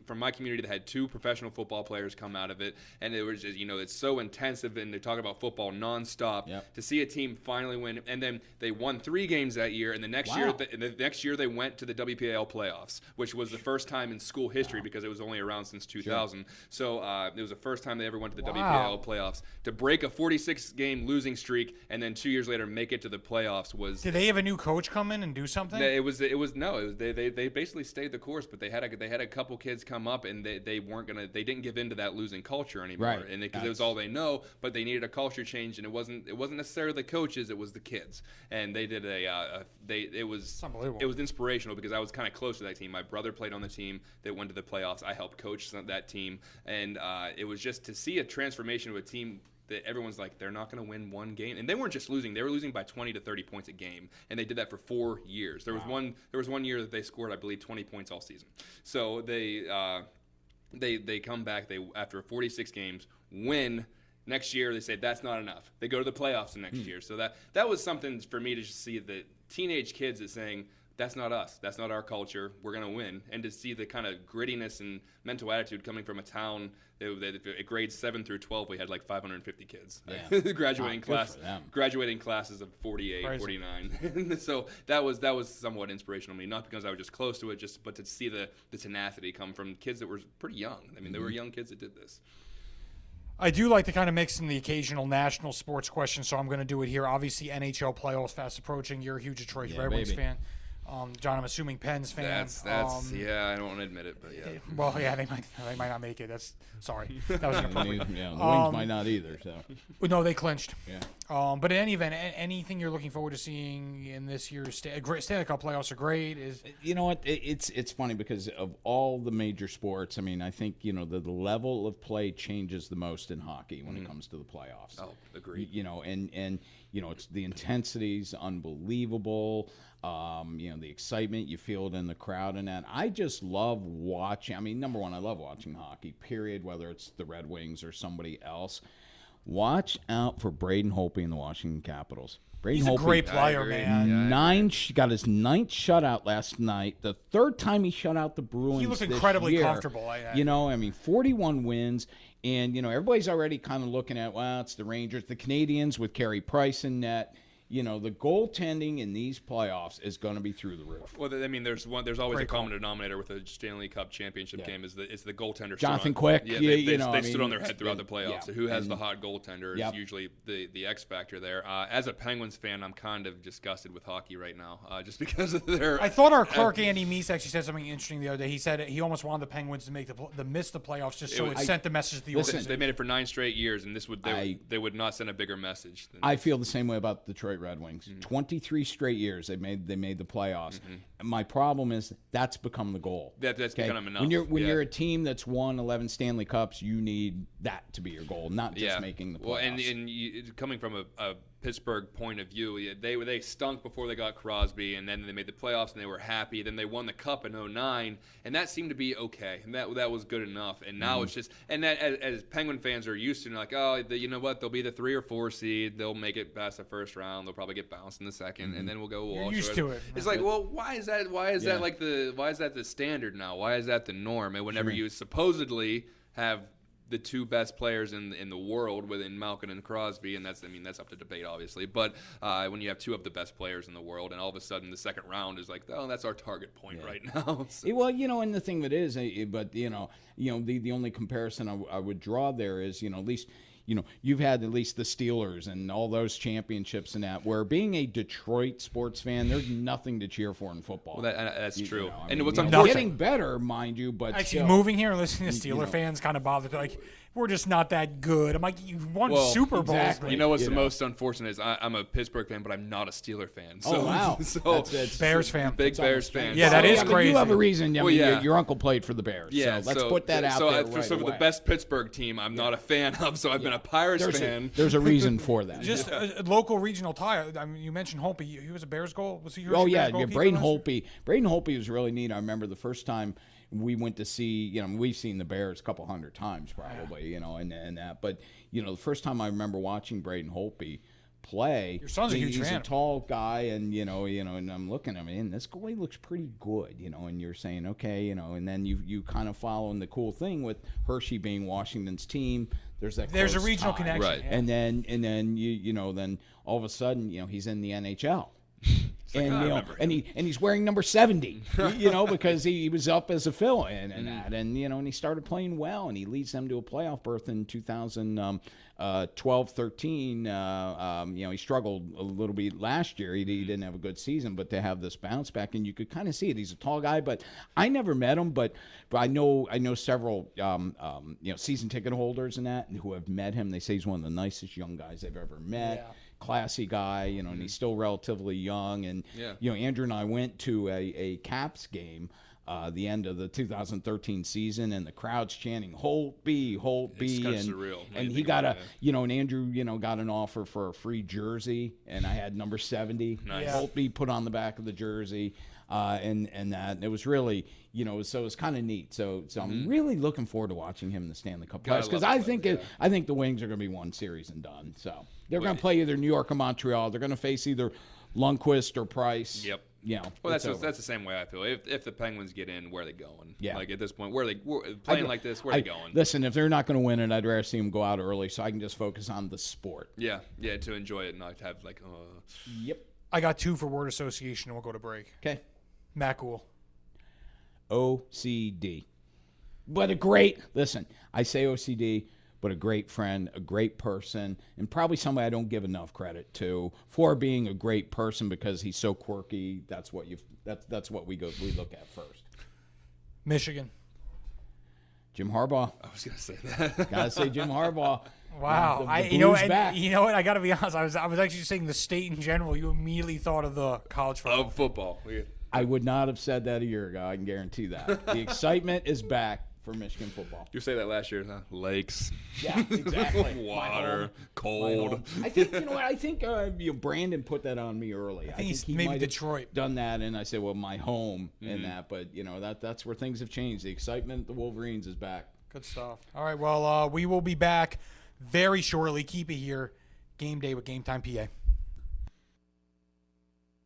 C: from my community that had 2 professional football players come out of it, and it was just it's so intensive, and they talk about football nonstop. To see a team finally win, and then they won 3 games that year, and the next year they went to the WPAL playoffs, which was the first time in school history because it was only around since 2000. So it was the first time they ever went to the WPAL playoffs. To break a 46-game losing streak and then 2 years later make it to the playoffs was.
B: Did they have a new coach come in and do something?
C: They basically stayed the course, but they had a couple kids come up and they didn't give in to that losing culture anymore,
A: right?
C: And because it was all they know, but they needed a culture change, and it wasn't necessarily the coaches, it was the kids, and they did it was unbelievable. It was inspirational because I was kind of close to that team. My brother played on the team that went to the playoffs. I helped coach that team, and it was just to see a transformation of a team that everyone's like, they're not going to win one game. And they weren't just losing. They were losing by 20 to 30 points a game. And they did that for 4 years. There was one year that they scored, I believe, 20 points all season. So they come back, after 46 games, win. Next year, they say that's not enough. They go to the playoffs the next year. So that was something for me to just see that teenage kids is saying, that's not us. That's not our culture. We're going to win. And to see the kind of grittiness and mental attitude coming from a town, at grades 7 through 12, we had like 550 kids.
A: Yeah.
C: Graduating classes of 48,
B: Crazy.
C: 49. So that was somewhat inspirational to me, not because I was just close to it, but to see the tenacity come from kids that were pretty young. I mean, they were young kids that did this.
B: I do like to kind of mix in the occasional national sports question, so I'm going to do it here. Obviously, NHL playoffs fast approaching. You're a huge Detroit Red Wings fan. John, I'm assuming Pens fan.
C: That's yeah, I don't want to admit it, but yeah.
B: Well, yeah, they might not make it. Sorry. That was inappropriate.
A: Yeah, the Wings might not either. So.
B: No, they clinched.
A: Yeah.
B: But in any event, anything you're looking forward to seeing in this year's Stanley Cup playoffs are great.
A: You know what? It's funny because of all the major sports. I mean, I think the level of play changes the most in hockey when it comes to the playoffs.
C: Oh, agreed.
A: And it's the intensity's unbelievable. The excitement, you feel it in the crowd and that. I just love watching. I mean, number one, I love watching hockey, period, whether it's the Red Wings or somebody else. Watch out for Braden Holtby and the Washington Capitals.
B: He's a great player, man.
A: Got his 9th shutout last night. The 3rd time he shut out the Bruins.
B: He looked
A: this
B: incredibly
A: year.
B: comfortable.
A: 41 wins. And, everybody's already kind of looking at, well, it's the Rangers, the Canadians with Carey Price in net. The goaltending in these playoffs is going to be through the roof.
C: Well, I mean, there's always a common denominator with a Stanley Cup championship game is the goaltender.
A: Jonathan Quick.
C: Yeah, they stood on their head throughout the playoffs.
A: Yeah.
C: So who has the hot goaltender is usually the X factor there. As a Penguins fan, I'm kind of disgusted with hockey right now, just because of their.
B: I thought our clerk Andy Meese actually said something interesting the other day. He said he almost wanted the Penguins to make miss the playoffs just so it sent the message to the organization.
C: They made it for 9 straight years, and they would not send a bigger message.
A: I feel the same way about the Detroit Red Wings. 23 straight years they made the playoffs. My problem is that's become the goal.
C: That's become enough.
A: When you're a team that's won 11 Stanley Cups, you need that to be your goal, not just making the playoffs.
C: Well, and coming from a Pittsburgh point of view, they stunk before they got Crosby, and then they made the playoffs and they were happy. Then they won the Cup in 2009, and that seemed to be okay, and that was good enough. And now it's just, and that as Penguin fans are used to, like, you know what, they'll be the 3 or 4 seed, they'll make it past the first round, they'll probably get bounced in the second, and then we'll go.
B: You're used to it.
C: It's like, well, why is that? Why is that the standard now? Why is that the norm? And whenever you supposedly have the 2 best players in the world within Malkin and Crosby, and that's up to debate, obviously. But when you have 2 of the best players in the world, and all of a sudden the second round is like, oh, that's our target point right now. So.
A: Well, and the thing that is, but the only comparison I would draw there is, at least. You've had at least the Steelers and all those championships and that, where being a Detroit sports fan, there's nothing to cheer for in football.
C: Well, that's true.
A: What's unfortunate, getting better, mind you, but
B: actually moving here and listening to Steeler fans kind of bothered. Like, we're just not that good. I'm like, you won Super Bowls.
A: Exactly.
C: You know what's the most unfortunate is I'm a Pittsburgh fan, but I'm not a Steeler fan. So,
A: oh, wow.
B: That's Bears fan.
C: Big Bears fan.
B: Yeah, that is crazy.
A: You have a reason. Your uncle played for the Bears. Yeah, so let's put that out there right
C: So for the best Pittsburgh team, I'm not a fan of, so I've been a Pirates fan.
A: There's a reason for that.
B: Just a local regional tie. I mean, you mentioned Holtby. He was a Bears goal? Was he?
A: Braden Holtby. Braden Holtby was really neat. I remember the first time we went to see, we've seen the Bears a couple hundred times probably, and that. But, the first time I remember watching Braden Holtby play,
B: your son's a huge fan.
A: He's a tall guy, and, and I'm looking at him, this goalie looks pretty good, and you're saying, okay, and then you kind of following the cool thing with Hershey being Washington's team. There's a
B: regional connection.
A: Right. Yeah. And then then all of a sudden, he's in the NHL. And he's wearing number 70, because he was up as a fill-in and that, and he started playing well, and he leads them to a playoff berth in 2012-13. He struggled a little bit last year. He didn't have a good season, but to have this bounce back, and you could kind of see it. He's a tall guy, but I never met him, but I know several season ticket holders and that who have met him. They say he's one of the nicest young guys they've ever met. Yeah. Classy guy, and he's still relatively young. And, Andrew and I went to a Caps game the end of the 2013 season, and the crowd's chanting, Holtby, Holtby.
C: It's kind of surreal.
A: And he got and Andrew, got an offer for a free jersey, and I had number 70.
C: Nice.
A: Holtby put on the back of the jersey. And that, and it was really, so it was kind of neat. So I'm really looking forward to watching him in the Stanley Cup playoffs, because I think the Wings are going to be one series and done. So they're going to play either New York or Montreal. They're going to face either Lundqvist or Price.
C: Yep. Well, that's the same way I feel. If the Penguins get in, where are they going?
A: Yeah.
C: Like at this point, where are they playing like this? Where are they going?
A: Listen, if they're not going to win it, I'd rather see them go out early so I can just focus on the sport.
C: Yeah, to enjoy it and not have like.
A: Yep.
B: I got 2 for word association, and we'll go to break.
A: Okay.
B: Macul.
A: OCD. But listen, I say OCD, but a great friend, a great person, and probably somebody I don't give enough credit to for being a great person because he's so quirky. That's what we look at first.
B: Michigan.
A: Jim Harbaugh.
C: I was going to say that.
A: Gotta say Jim Harbaugh.
B: Wow. You know what? I got to be honest. I was actually saying the state in general. You immediately thought of the college football.
C: Of football.
A: I would not have said that a year ago. I can guarantee that. The excitement is back for Michigan football.
C: You say that last year, huh? Lakes.
A: Yeah, exactly.
C: Water, cold.
A: I think I think Brandon put that on me early.
B: I think he
A: maybe
B: might Detroit
A: done that, and I said, well, my home and that. But that's where things have changed. The excitement at the Wolverines is back.
B: Good stuff. All right. Well, we will be back very shortly. Keep it here. Game day with Game Time PA.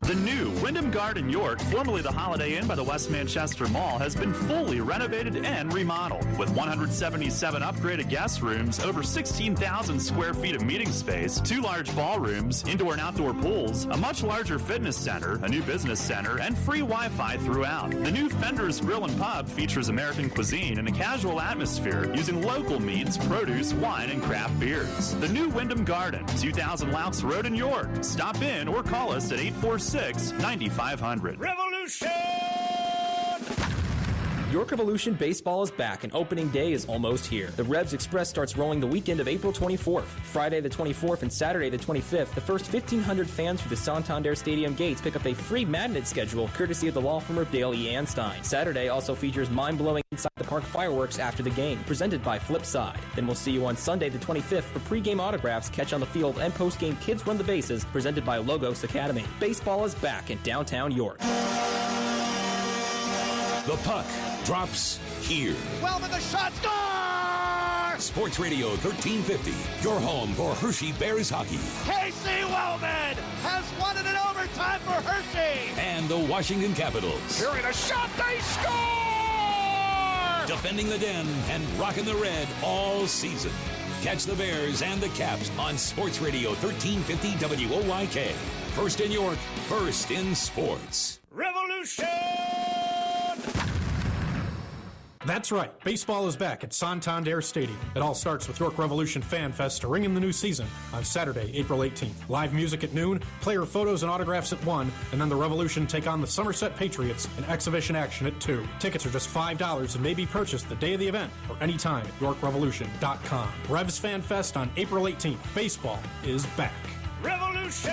K: The new Wyndham Garden York, formerly the Holiday Inn by the West Manchester Mall, has been fully renovated and remodeled. With 177 upgraded guest rooms, over 16,000 square feet of meeting space, 2 large ballrooms, indoor and outdoor pools, a much larger fitness center, a new business center, and free Wi-Fi throughout. The new Fender's Grill and Pub features American cuisine in a casual atmosphere using local meats, produce, wine, and craft beers. The new Wyndham Garden, 2000 Loucks Road in York. Stop in or call us at 846-9500.
G: Revolution!
E: York Revolution Baseball is back and opening day is almost here. The Revs Express starts rolling the weekend of April 24th. Friday the 24th and Saturday the 25th, the first 1,500 fans through the Santander Stadium gates pick up a free magnet schedule courtesy of the law firm of Dale E. Anstein. Saturday also features mind-blowing Inside the Park fireworks after the game, presented by Flipside. Then we'll see you on Sunday the 25th for pregame autographs, catch on the field, and postgame Kids Run the Bases, presented by Logos Academy. Baseball is back in downtown York.
F: The puck drops here.
G: Wellman, the shot, score!
F: Sports Radio 1350, your home for Hershey Bears hockey.
G: Casey Wellman has won it in overtime for Hershey.
F: And the Washington Capitals.
G: Hearing a shot, they score!
F: Defending the Den and rocking the red all season. Catch the Bears and the Caps on Sports Radio 1350 WOYK. First in York, first in sports.
G: Revolution!
H: That's right. Baseball is back at Santander Stadium. It all starts with York Revolution Fan Fest to ring in the new season on Saturday, April 18th. Live music at noon, player photos and autographs at 1, and then the Revolution take on the Somerset Patriots in exhibition action at 2. Tickets are just $5 and may be purchased the day of the event or anytime at YorkRevolution.com. Revs Fan Fest on April 18th. Baseball is back.
G: Revolution!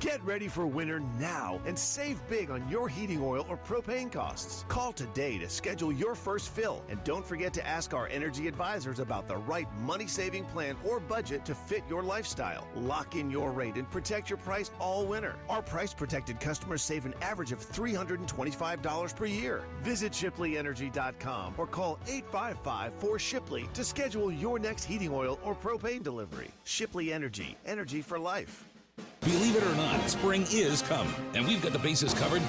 M: Get ready for winter now and save big on your heating oil or propane costs. Call today to schedule your first fill, and don't forget to ask our energy advisors about the right money-saving plan or budget to fit your lifestyle. Lock in your rate and protect your price all winter. Our price-protected customers save an average of $325 per year. Visit ShipleyEnergy.com or call 855-4SHIPLEY to schedule your next heating oil or propane delivery. Shipley Energy, energy for life.
F: Believe it or not, spring is coming, and we've got the bases covered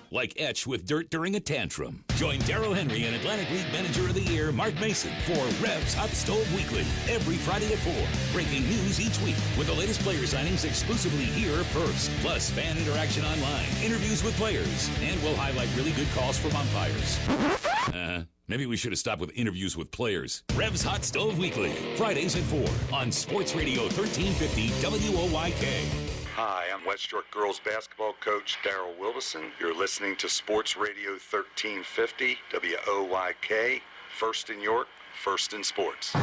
F: like Etch with dirt during a tantrum. Join Darryl Henry and Atlantic League Manager of the Year Mark Mason for Revs Hot Stove Weekly every Friday at 4. Breaking news each week with the latest player signings exclusively here first. Plus fan interaction online, interviews with players, and we'll highlight really good calls from umpires. Maybe we should have stopped with interviews with players. Revs Hot Stove Weekly, Fridays at 4 on Sports Radio 1350 WOYK.
P: Hi, I'm West York girls basketball coach Darryl Wilderson. You're listening to Sports Radio 1350 WOYK. First in York, first in sports.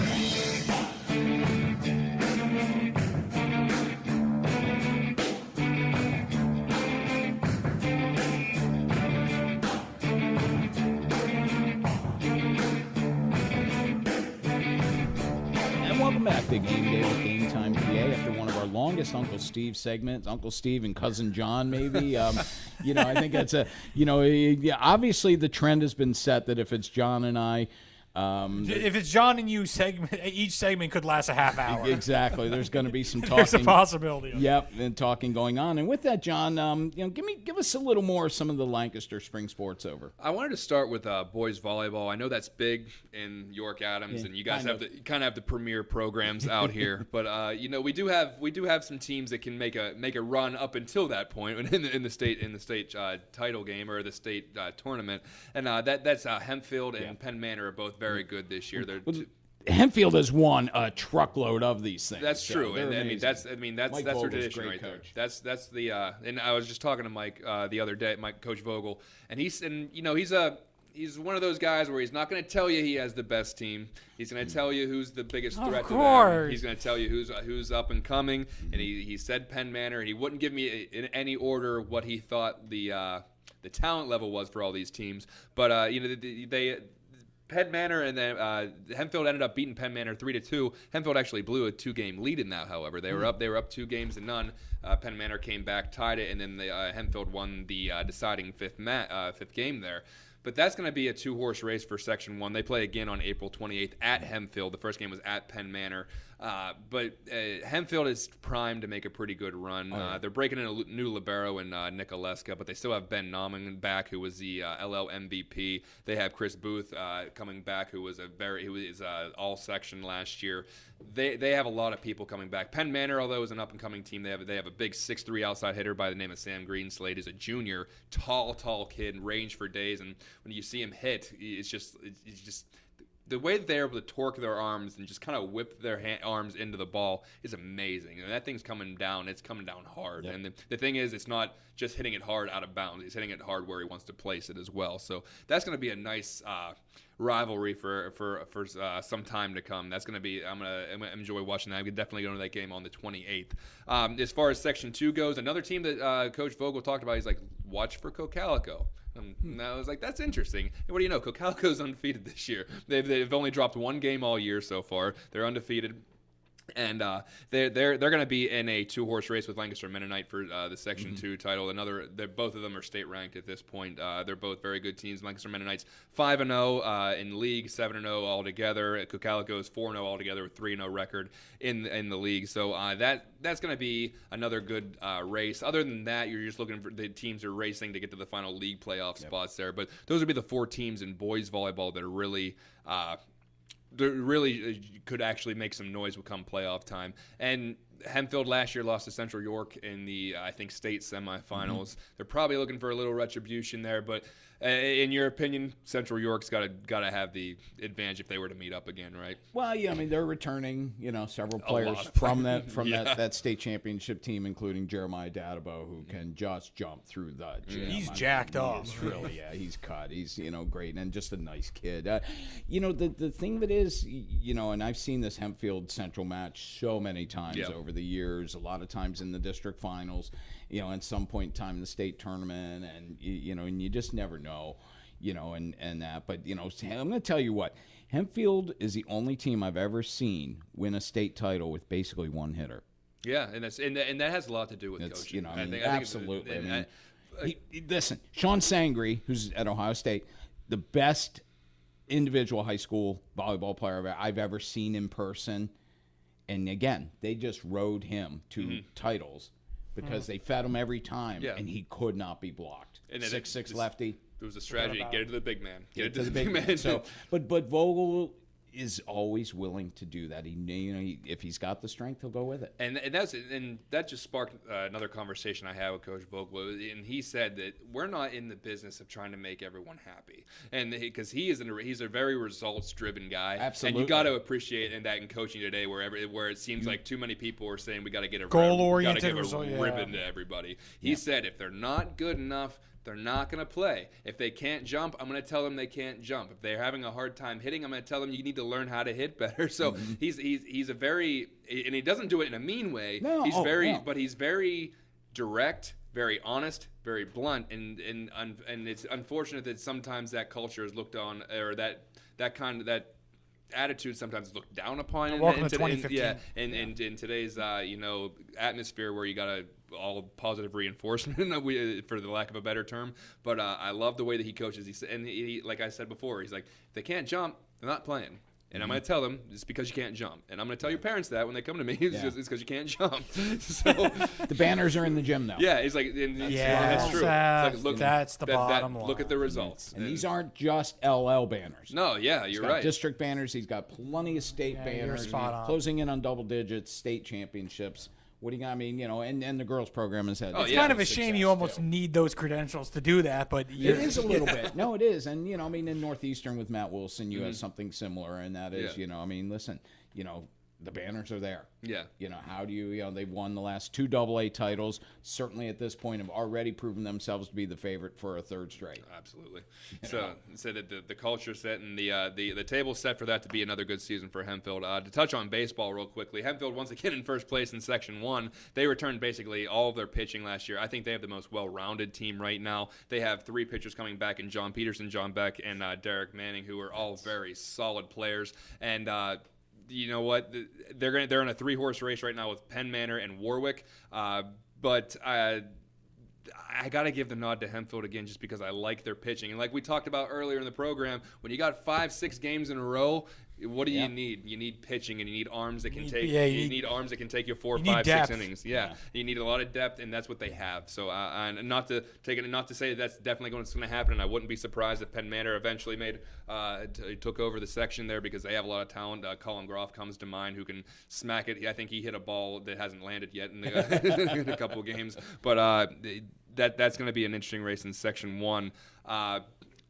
A: Welcome back to Game Day with Game Time PA after one of our longest Uncle Steve segments. Uncle Steve and Cousin John, maybe. I think that's obviously the trend has been set that if it's John and I,
B: If it's John and you segment, each segment could last a half hour.
A: Exactly. There's going to be some talking.
B: There's a possibility.
A: Yep, and talking going on. And with that, John, give us a little more of some of the Lancaster spring sports over.
C: I wanted to start with boys volleyball. I know that's big in York Adams, and you guys kind of have the premier programs out here. But we do have some teams that can make a run up until that point in the state title game or the state tournament. And that's Hempfield and Penn Manor are both very good this year.
A: Hempfield has won a truckload of these things.
C: That's true,
A: so
C: and that's their tradition right there. That's the and I was just talking to Mike the other day, Coach Vogel, and he's one of those guys where he's not going to tell you he has the best team. He's going to tell you who's the biggest threat to them. He's going to tell you who's up and coming. And he said Penn Manor, and he wouldn't give me in any order what he thought the talent level was for all these teams. But they Penn Manor and then Hempfield ended up beating Penn Manor 3-2. Hempfield actually blew a 2-game lead in that. However, they were up 2-0. Penn Manor came back, tied it, and then Hempfield won the deciding fifth game there. But that's going to be a 2-horse race for Section 1. They play again on April 28th at Hempfield. The first game was at Penn Manor. But Hempfield is primed to make a pretty good run. They're breaking in a new libero in Nick Oleska, but they still have Ben Nauman back, who was the LL MVP. They have Chris Booth coming back, who was all-section last year. They have a lot of people coming back. Penn Manor, although is an up-and-coming team, they have a big 6'3" outside hitter by the name of Sam Greenslade. He's a junior, tall kid, range for days, and when you see him hit, it's just the way that they're able to torque their arms and just kind of whip their arms into the ball is amazing. And that thing's coming down. It's coming down hard. Yep. And the thing is, it's not just hitting it hard out of bounds. He's hitting it hard where he wants to place it as well. So that's going to be a nice rivalry for some time to come. That's going to be, I'm going to enjoy watching that. I'm definitely going to that game on the 28th. As far as Section 2 goes, another team that Coach Vogel talked about, he's like, watch for Cocalico. And I was like, that's interesting. And what do you know? Cocalico's undefeated this year. They've only dropped one game all year so far. They're undefeated. And they're going to be in a 2-horse race with Lancaster Mennonite for the Section 2 title. Both of them are state ranked at this point. They're both very good teams. Lancaster Mennonite's 5-0 in league, 7-0 altogether. Cocalico is 4-0 altogether with 3-0 record in the league. So that's going to be another good race. Other than that, you're just looking for the teams are racing to get to the final league playoff spots there. But those would be the 4 teams in boys volleyball that are really could actually make some noise come playoff time. And Hempfield last year lost to Central York in the, I think, state semifinals. They're probably looking for a little retribution there, but in your opinion, Central York's got to have the advantage if they were to meet up again, right?
A: Well, yeah, I mean, they're returning, several players from that state championship team, including Jeremiah Dadabo, who can just jump through the gym.
B: He's jacked up.
A: He's really, he's cut. He's, great and just a nice kid. The thing that is, and I've seen this Hempfield Central match so many times over the years, a lot of times in the district finals, at some point in time in the state tournament, and and you just never know, and that. But I'm going to tell you what, Hempfield is the only team I've ever seen win a state title with basically one hitter.
C: Yeah, and that has a lot to do with coaching.
A: Absolutely. Listen, Sean Sangre, who's at Ohio State, the best individual high school volleyball player I've ever seen in person, and again, they just rode him to titles. Because they fed him every time, and he could not be blocked.
C: And
A: 6'6" lefty.
C: It was a strategy. Get it to the big man.
A: Get it to the big man. So, but Vogel is always willing to do that. If he's got the strength, he'll go with it.
C: And that just sparked another conversation I had with Coach Vogel, and he said that we're not in the business of trying to make everyone happy, and because he's a very results-driven guy.
A: Absolutely.
C: And you got to appreciate that in coaching today, where it seems like too many people are saying we got to get a
B: goal-oriented
C: ribbon to everybody. He said if they're not good enough, they're not going to play. If they can't jump, I'm going to tell them they can't jump. If they're having a hard time hitting, I'm going to tell them you need to learn how to hit better. So he's a very, and he doesn't do it in a mean way.
A: No,
C: but he's very direct, very honest, very blunt, and it's unfortunate that sometimes that culture is looked on, or that attitude sometimes is looked down upon.
B: Welcome to 2015.
C: In today's atmosphere where you got all positive reinforcement for the lack of a better term. But I love the way that he coaches. He like I said before, he's like, if they can't jump, they're not playing. And I'm going to tell them it's because you can't jump. And I'm going to tell your parents that when they come to me, it's because you can't jump. So
A: the banners are in the gym now.
C: Yeah, it's like that's true.
B: Like, look, that's the bottom line.
C: Look at the results.
A: And these aren't just LL banners.
C: No, yeah,
A: He's
C: you're
A: got
C: right.
A: District banners. He's got plenty of state banners.
B: You're spot on.
A: Closing in on double digits, state championships. What do you got? I mean, and the girls program has had.
B: It's kind of a shame you almost need those credentials to do that, but
A: it is a little bit. No, it is, and I mean, in Northeastern with Matt Wilson, you have something similar, and that is, I mean, listen, the banners are there.
C: Yeah.
A: How do you, they've won the last 2 AA titles. Certainly at this point have already proven themselves to be the favorite for a third straight.
C: Absolutely. So that the culture set and the table set for that to be another good season for Hempfield. To touch on baseball real quickly, Hempfield once again in first place in Section 1. They returned basically all of their pitching last year. I think they have the most well-rounded team right now. They have 3 pitchers coming back in John Peterson, John Beck, and Derek Manning, who are all very solid players. And you know what? They're in a 3-horse race right now with Penn Manor and Warwick. But I got to give the nod to Hempfield again just because I like their pitching. And like we talked about earlier in the program, when you got 5-6 games in a row, what do you need? You need pitching, and you need arms that can take. You need arms that can take you 4, 5, 6 innings. Yeah, you need a lot of depth, and that's what they have. So, and not to say that's definitely going to happen. And I wouldn't be surprised if Penn Manor eventually took over the section there because they have a lot of talent. Colin Groff comes to mind, who can smack it. I think he hit a ball that hasn't landed yet in a couple of games. But that's going to be an interesting race in Section 1.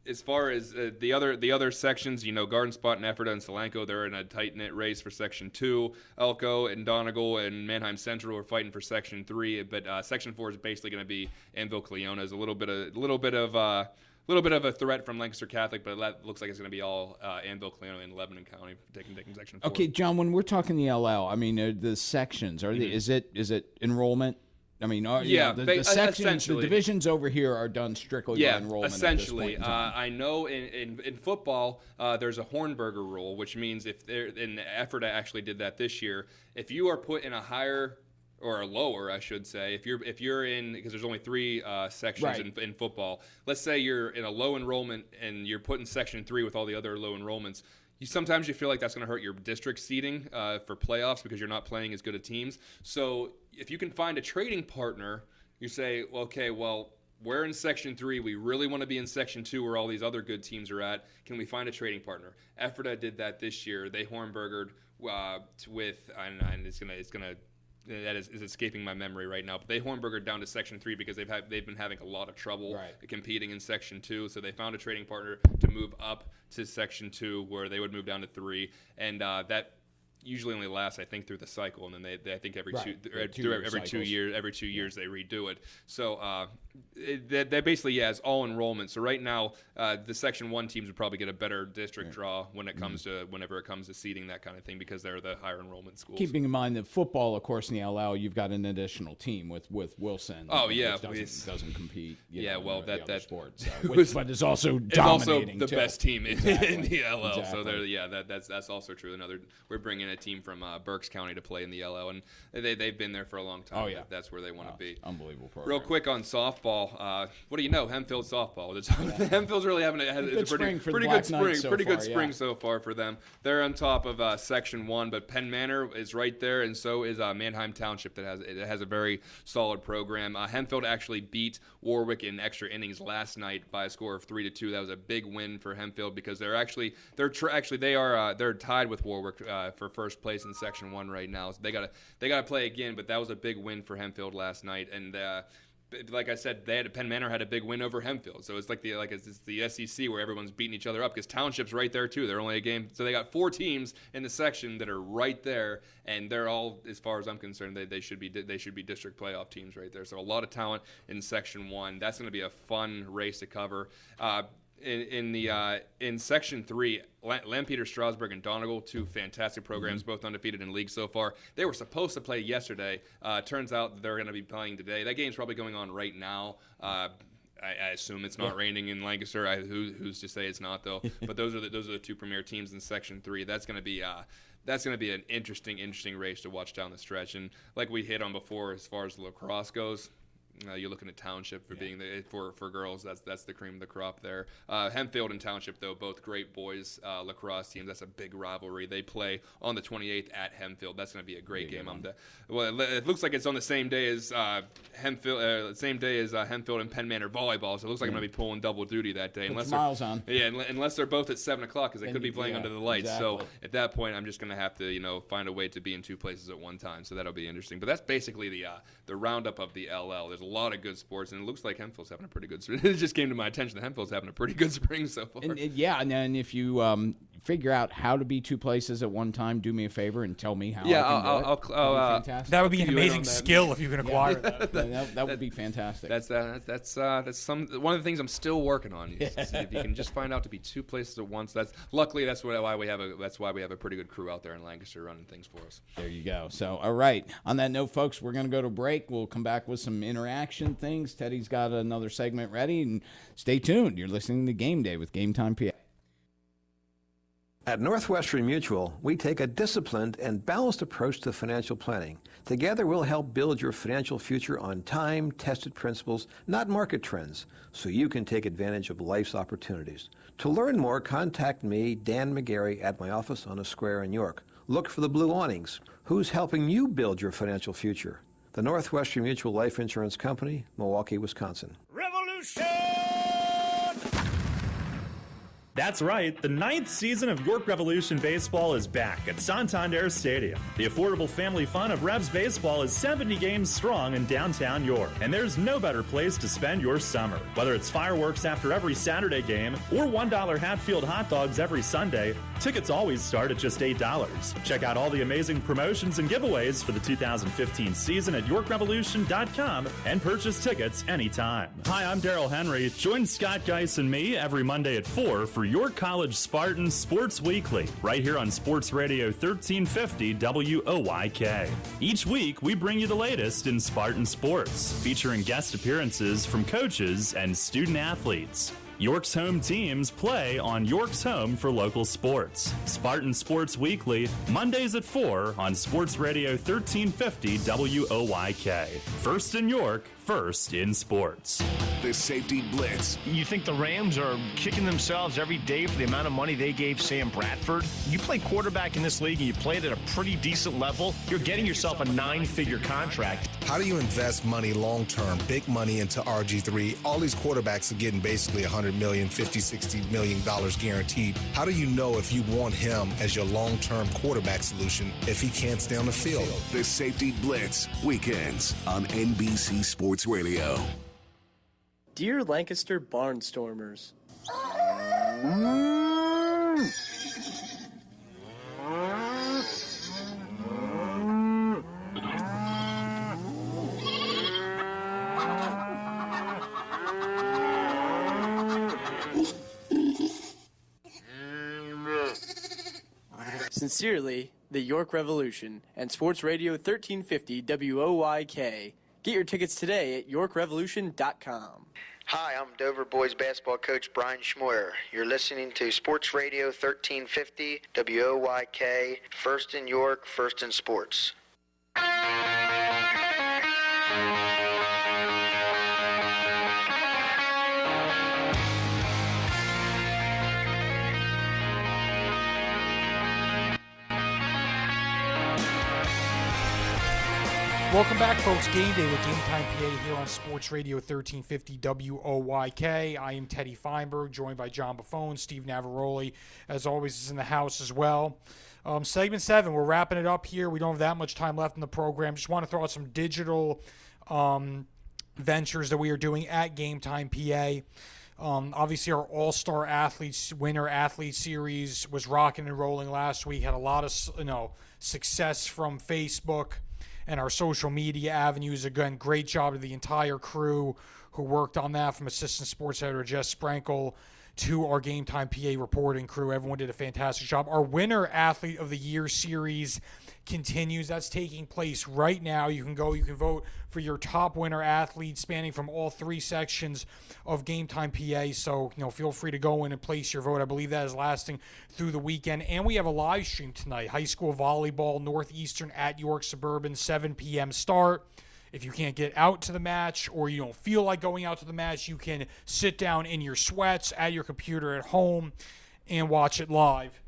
C: As far as the other sections, Garden Spot and Ephrata and Solanco, they're in a tight-knit race for Section 2. Elko and Donegal and Mannheim Central are fighting for Section 3, but Section 4 is basically going to be Anvil-Cleona. Is a little bit of a threat from Lancaster Catholic, but that looks like it's going to be all Anvil-Cleona in Lebanon County taking Section 4.
A: Okay, John, when we're talking the LL, I mean, the sections, is it enrollment? I mean, the sections, the divisions over here are done strictly by enrollment.
C: Essentially.
A: At this point in time.
C: I know in football there's a Hornberger rule, which means and Ephrata actually did that this year. If you are put in a higher or a lower, I should say, if you're in, because there's only 3 sections in football. Let's say you're in a low enrollment and you're put in Section 3 with all the other low enrollments. Sometimes you feel like that's going to hurt your district seeding for playoffs because you're not playing as good of teams. So if you can find a trading partner, you say, we're in Section 3. We really want to be in Section 2 where all these other good teams are at. Can we find a trading partner? Ephrata did that this year. They Hornbergered with, and that is escaping my memory right now, but they Hornbergered down to Section 3 because they've been having a lot of trouble competing in Section 2. So they found a trading partner to move up to Section 2 where they would move down to 3, and that usually only lasts, I think, through the cycle, and then they I think every 2 years they redo it. So that basically is all enrollment. So right now the Section 1 teams would probably get a better district draw when it comes to whenever it comes to seeding, that kind of thing, because they're the higher enrollment schools.
A: Keeping in mind that football, of course, in the LL, you've got an additional team with Wilson.
C: Oh yeah,
A: doesn't compete.
C: That
A: sport, but it's also dominating.
C: It's also the best team in the LL.
A: Exactly.
C: So that's also true. We're bringing a team from Berks County to play in the LL, and they've been there for a long time.
A: Oh yeah,
C: that's where they want to be.
A: Unbelievable program.
C: Real quick on softball. What do you know? Hempfield softball. Hempfield's really having a pretty good spring so far for them. They're on top of Section 1, but Penn Manor is right there, and so is Mannheim Township. That has a very solid program. Hempfield actually beat Warwick in extra innings last night by a score of 3-2. That was a big win for Hempfield because they're tied with Warwick for first place in Section 1 right now. So they gotta play again, but that was a big win for Hempfield last night, and like I said, Penn Manor had a big win over Hempfield. So it's it's the SEC where everyone's beating each other up because Township's right there too. They're only a game, so they got 4 teams in the section that are right there, and they're all, as far as I'm concerned, they should be district playoff teams right there. So a lot of talent in Section 1. That's going to be a fun race to cover. In Section 3, Lampeter, Strasburg, and Donegal, 2 fantastic programs, both undefeated in league so far. They were supposed to play yesterday. Turns out they're going to be playing today. That game's probably going on right now. I assume it's not raining in Lancaster. Who's to say it's not though? But those are the two premier teams in Section 3. That's going to be an interesting race to watch down the stretch. And like we hit on before, as far as lacrosse goes, you're looking at Township for being for girls. That's the cream of the crop there. Hempfield and Township, though, both great boys lacrosse teams. That's a big rivalry. They play on the 28th at Hempfield. That's going to be a great game. It looks like it's on the same day as Hempfield and Penn Manor volleyball. So it looks like I'm going to be pulling double duty that day.
A: Put miles on.
C: Yeah, unless they're both at 7 o'clock, because they could be playing under the lights.
A: Exactly.
C: So at that point, I'm just going to have to find a way to be in two places at one time. So that'll be interesting. But that's basically the roundup of the LL. There's a lot of good sports, and it looks like Hempfield's having a pretty good spring. It just came to my attention that Hempfield's having a pretty good spring so far.
A: And then if you figure out how to be two places at one time, do me a favor and tell me how.
C: I'll
A: fantastic.
B: That would be an amazing skill if you can acquire that.
A: That would be fantastic.
C: That's one of the things I'm still working on. Is to see if you can just find out to be two places at once. That's why we have a pretty good crew out there in Lancaster running things for us.
A: There you go. So, all right. On that note, folks, we're going to go to break. We'll come back with some interaction things. Teddy's got another segment ready, and stay tuned. You're listening to Game Day with GameTimePA.
O: At Northwestern Mutual, we take a disciplined and balanced approach to financial planning. Together, we'll help build your financial future on time-tested principles, not market trends, so you can take advantage of life's opportunities. To learn more, contact me, Dan McGarry, at my office on a square in York. Look for the blue awnings. Who's helping you build your financial future? The Northwestern Mutual Life Insurance Company, Milwaukee, Wisconsin.
G: Revolution!
K: That's right, the 9th season of York Revolution Baseball is back at Santander Stadium. The affordable family fun of Revs Baseball is 70 games strong in downtown York, and there's no better place to spend your summer. Whether it's fireworks after every Saturday game or $1 Hatfield hot dogs every Sunday, tickets always start at just $8. Check out all the amazing promotions and giveaways for the 2015 season at YorkRevolution.com and purchase tickets anytime. Hi, I'm Daryl Henry. Join Scott Geis and me every Monday at 4 for York College Spartan Sports Weekly, right here on Sports Radio 1350 WOYK. Each week, we bring you the latest in Spartan sports, featuring guest appearances from coaches and student athletes. York's home teams play on York's home for local sports. Spartan Sports Weekly, Mondays at 4 on Sports Radio 1350 WOYK. First in York, first in sports.
F: The Safety Blitz.
Q: You think the Rams are kicking themselves every day for the amount of money they gave Sam Bradford? You play quarterback in this league and you played at a pretty decent level, you're getting yourself a 9-figure contract.
S: How do you invest money long-term, big money into RG3? All these quarterbacks are getting basically $100 million, $50, $60 million guaranteed. How do you know if you want him as your long-term quarterback solution if he can't stay on the field?
F: The Safety Blitz, weekends on NBC Sports Radio.
T: Dear Lancaster Barnstormers, sincerely, the York Revolution and Sports Radio 1350 WOYK. Get your tickets today at YorkRevolution.com.
U: Hi, I'm Dover boys basketball coach Brian Schmoyer. You're listening to Sports Radio 1350 WOYK, first in York, first in sports.
B: Welcome back, folks. Game Day with GameTimePA here on Sports Radio 1350 WOYK. I am Teddy Feinberg, joined by John Buffone. Steve Navaroli, as always, is in the house as well. Segment 7, we're wrapping it up here. We don't have that much time left in the program. Just want to throw out some digital ventures that we are doing at GameTimePA. Obviously, our All-Star Athletes Winter Athlete Series was rocking and rolling last week. Had a lot of success from Facebook and our social media avenues. Again, great job to the entire crew who worked on that, from assistant sports editor Jess Sprankle to our Game Time PA reporting crew. Everyone did a fantastic job. Our Winner Athlete of the Year series continues. That's taking place right now. You can vote for your top winner athlete spanning from all 3 sections of Game Time PA. So, feel free to go in and place your vote. I believe that is lasting through the weekend. And we have a live stream tonight. High school volleyball, Northeastern at York Suburban, 7 p.m. start. If you can't get out to the match or you don't feel like going out to the match, you can sit down in your sweats at your computer at home and watch it live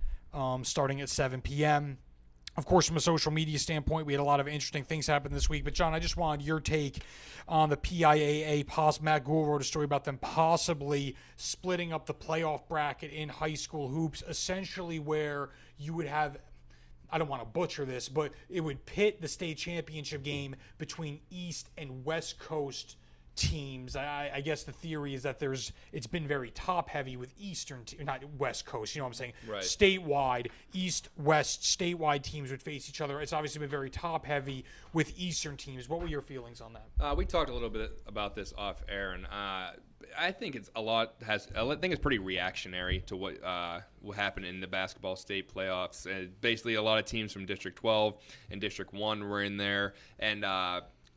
B: starting at 7 p.m. Of course, from a social media standpoint, we had a lot of interesting things happen this week. But, John, I just wanted your take on the PIAA. Matt Gould wrote a story about them possibly splitting up the playoff bracket in high school hoops, essentially where you would have, I don't want to butcher this, but it would pit the state championship game between East and West Coast teams. I guess the theory is that it's been very top heavy with Eastern, not West Coast, you know what I'm saying?
C: Right.
B: Statewide, East, West, statewide teams would face each other. It's obviously been very top heavy with Eastern teams. What were your feelings on that?
C: We talked a little bit about this off air, and I think it's pretty reactionary to what happened in the basketball state playoffs. Basically, a lot of teams from District 12 and District 1 were in there, and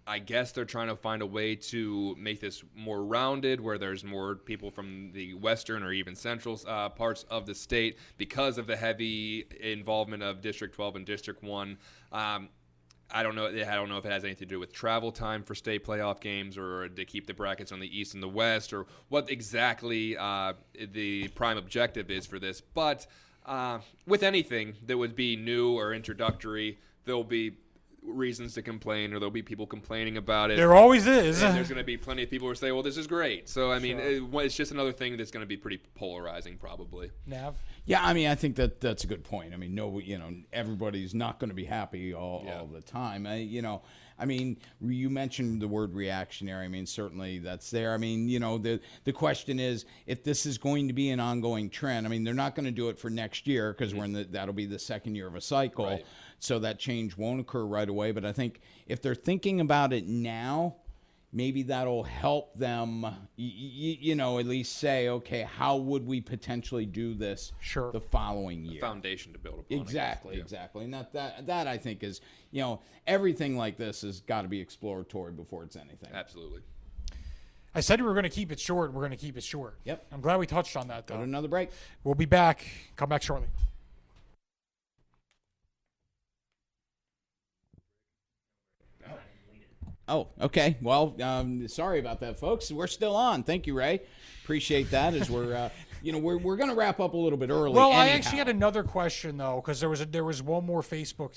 C: I guess they're trying to find a way to make this more rounded, where there's more people from the western or even central parts of the state because of the heavy involvement of District 12 and District 1. I don't know if it has anything to do with travel time for state playoff games, or to keep the brackets on the East and the West, or what exactly the prime objective is for this. But with anything that would be new or introductory, there'll be reasons to complain, or there'll be people complaining about it.
B: There always is.
C: And there's going to be plenty of people who say, well, this is great. So, I mean, it's just another thing that's going to be pretty polarizing, probably.
B: Nav?
A: Yeah, I mean, I think that's a good point. I mean, everybody's not going to be happy all the time. I mean, you mentioned the word reactionary. I mean, certainly that's there. I mean, the question is, if this is going to be an ongoing trend, I mean, they're not going to do it for next year because that'll be the second year of a cycle.
C: Right.
A: So that change won't occur right away. But I think if they're thinking about it now, maybe that'll help them, at least say, okay, how would we potentially do this the following year?
C: A foundation to build upon.
A: Exactly. And that I think is, everything like this has got to be exploratory before it's anything.
C: Absolutely.
B: I said we were going to keep it short. We're going to keep it short.
A: Yep.
B: I'm glad we touched on that, though.
A: Go to another break.
B: We'll be back. Come back shortly.
A: Oh, okay. Well, sorry about that, folks. We're still on. Thank you, Ray. Appreciate that. As we're, we're going to wrap up a little bit early.
B: Well,
A: anyhow.
B: I actually had another question though, because there was one more Facebook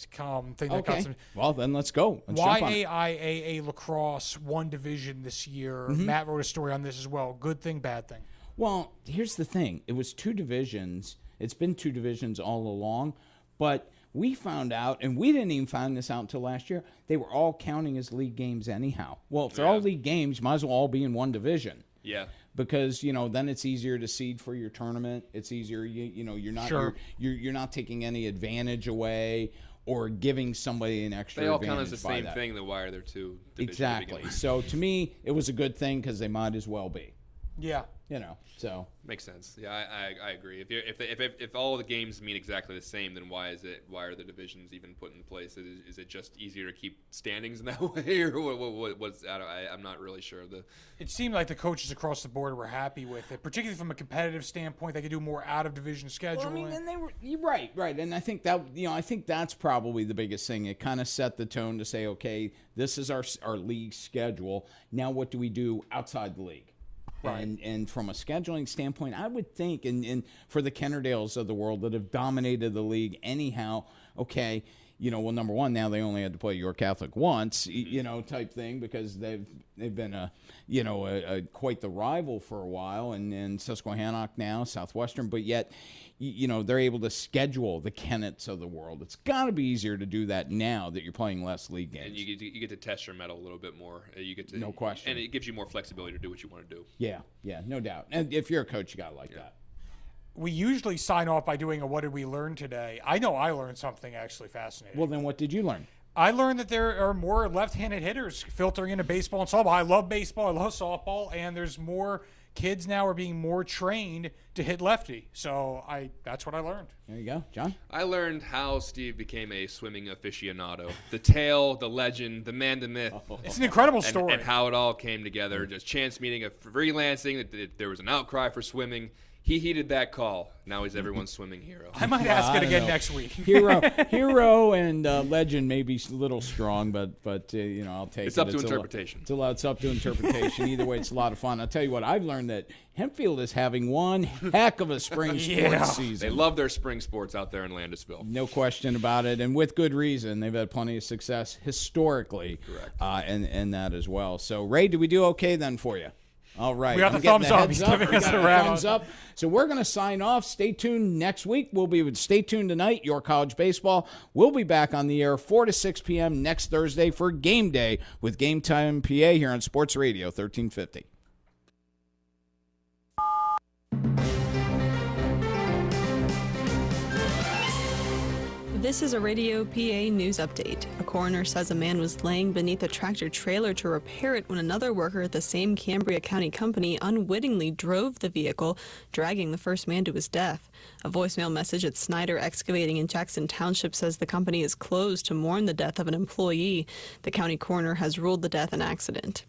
B: thing that got some.
A: Well, then let's go. Let's jump on it.
B: YAIAA lacrosse won division this year.
A: Mm-hmm.
B: Matt wrote a story on this as well. Good thing, bad thing.
A: Well, here's the thing. It was 2 divisions. It's been 2 divisions all along, but we found out, and we didn't even find this out until last year, they were all counting as league games anyhow. Well, if they're all league games, you might as well all be in one division.
C: Yeah.
A: Because, then it's easier to seed for your tournament. It's easier, you're not you're not taking any advantage away or giving somebody an extra advantage.
C: They all count as the same thing, then why are there 2 divisions?
A: Exactly. So to me, it was a good thing because they might as well be.
B: Yeah.
A: So
C: makes sense. Yeah, I agree. If all the games mean exactly the same, then why are the divisions even put in place? Is it just easier to keep standings in that way, or what's I'm not really sure.
B: It seemed like the coaches across the board were happy with it, particularly from a competitive standpoint. They could do more out of division scheduling.
A: Well, I mean, and you're right, and I think that's probably the biggest thing. It kind of set the tone to say, okay, this is our league schedule. Now, what do we do outside the league? Right. And from a scheduling standpoint, I would think, and for the Kennerdales of the world that have dominated the league anyhow, okay, well, number one, now they only had to play York Catholic once, type thing, because they've been quite the rival for a while, and Susquehannock now, Southwestern, but yet, they're able to schedule the Kennets of the world. It's got to be easier to do that now that you're playing less league games.
C: And you get to test your mettle a little bit more.
A: No question.
C: And it gives you more flexibility to do what you want to do.
A: Yeah, no doubt. And if you're a coach, you got to like that.
B: We usually sign off by doing a what did we learn today. I know I learned something actually fascinating.
A: Well, then what did you learn?
B: I learned that there are more left-handed hitters filtering into baseball and softball. I love baseball. I love softball. And there's more kids now are being more trained to hit lefty. So that's what I learned.
A: There you go. John?
C: I learned how Steve became a swimming aficionado. The tale, the legend, the man, the myth.
B: It's an incredible story.
C: And how it all came together. Just chance meeting of freelancing. That there was an outcry for swimming. He heeded that call. Now he's everyone's swimming hero.
B: I might ask it again next week.
A: Hero and legend may be a little strong, but I'll take it.
C: It's up to interpretation.
A: It's up to interpretation. Either way, it's a lot of fun. I'll tell you what, I've learned that Hempfield is having one heck of a spring sports season.
C: They love their spring sports out there in Landisville.
A: No question about it, and with good reason. They've had plenty of success historically.
C: Correct.
A: And that as well. So, Ray, did we do okay then for you? All right.
B: We got the thumbs up. He's giving us the
A: thumbs up. So we're going to sign off. Stay tuned next week. We'll be with Stay Tuned Tonight, Your College Baseball. We'll be back on the air 4 to 6 p.m. next Thursday for Game Day with GameTimePA here on Sports Radio 1350.
D: This is a Radio PA news update. A coroner says a man was laying beneath a tractor trailer to repair it when another worker at the same Cambria County company unwittingly drove the vehicle, dragging the first man to his death. A voicemail message at Snyder Excavating in Jackson Township says the company is closed to mourn the death of an employee. The county coroner has ruled the death an accident.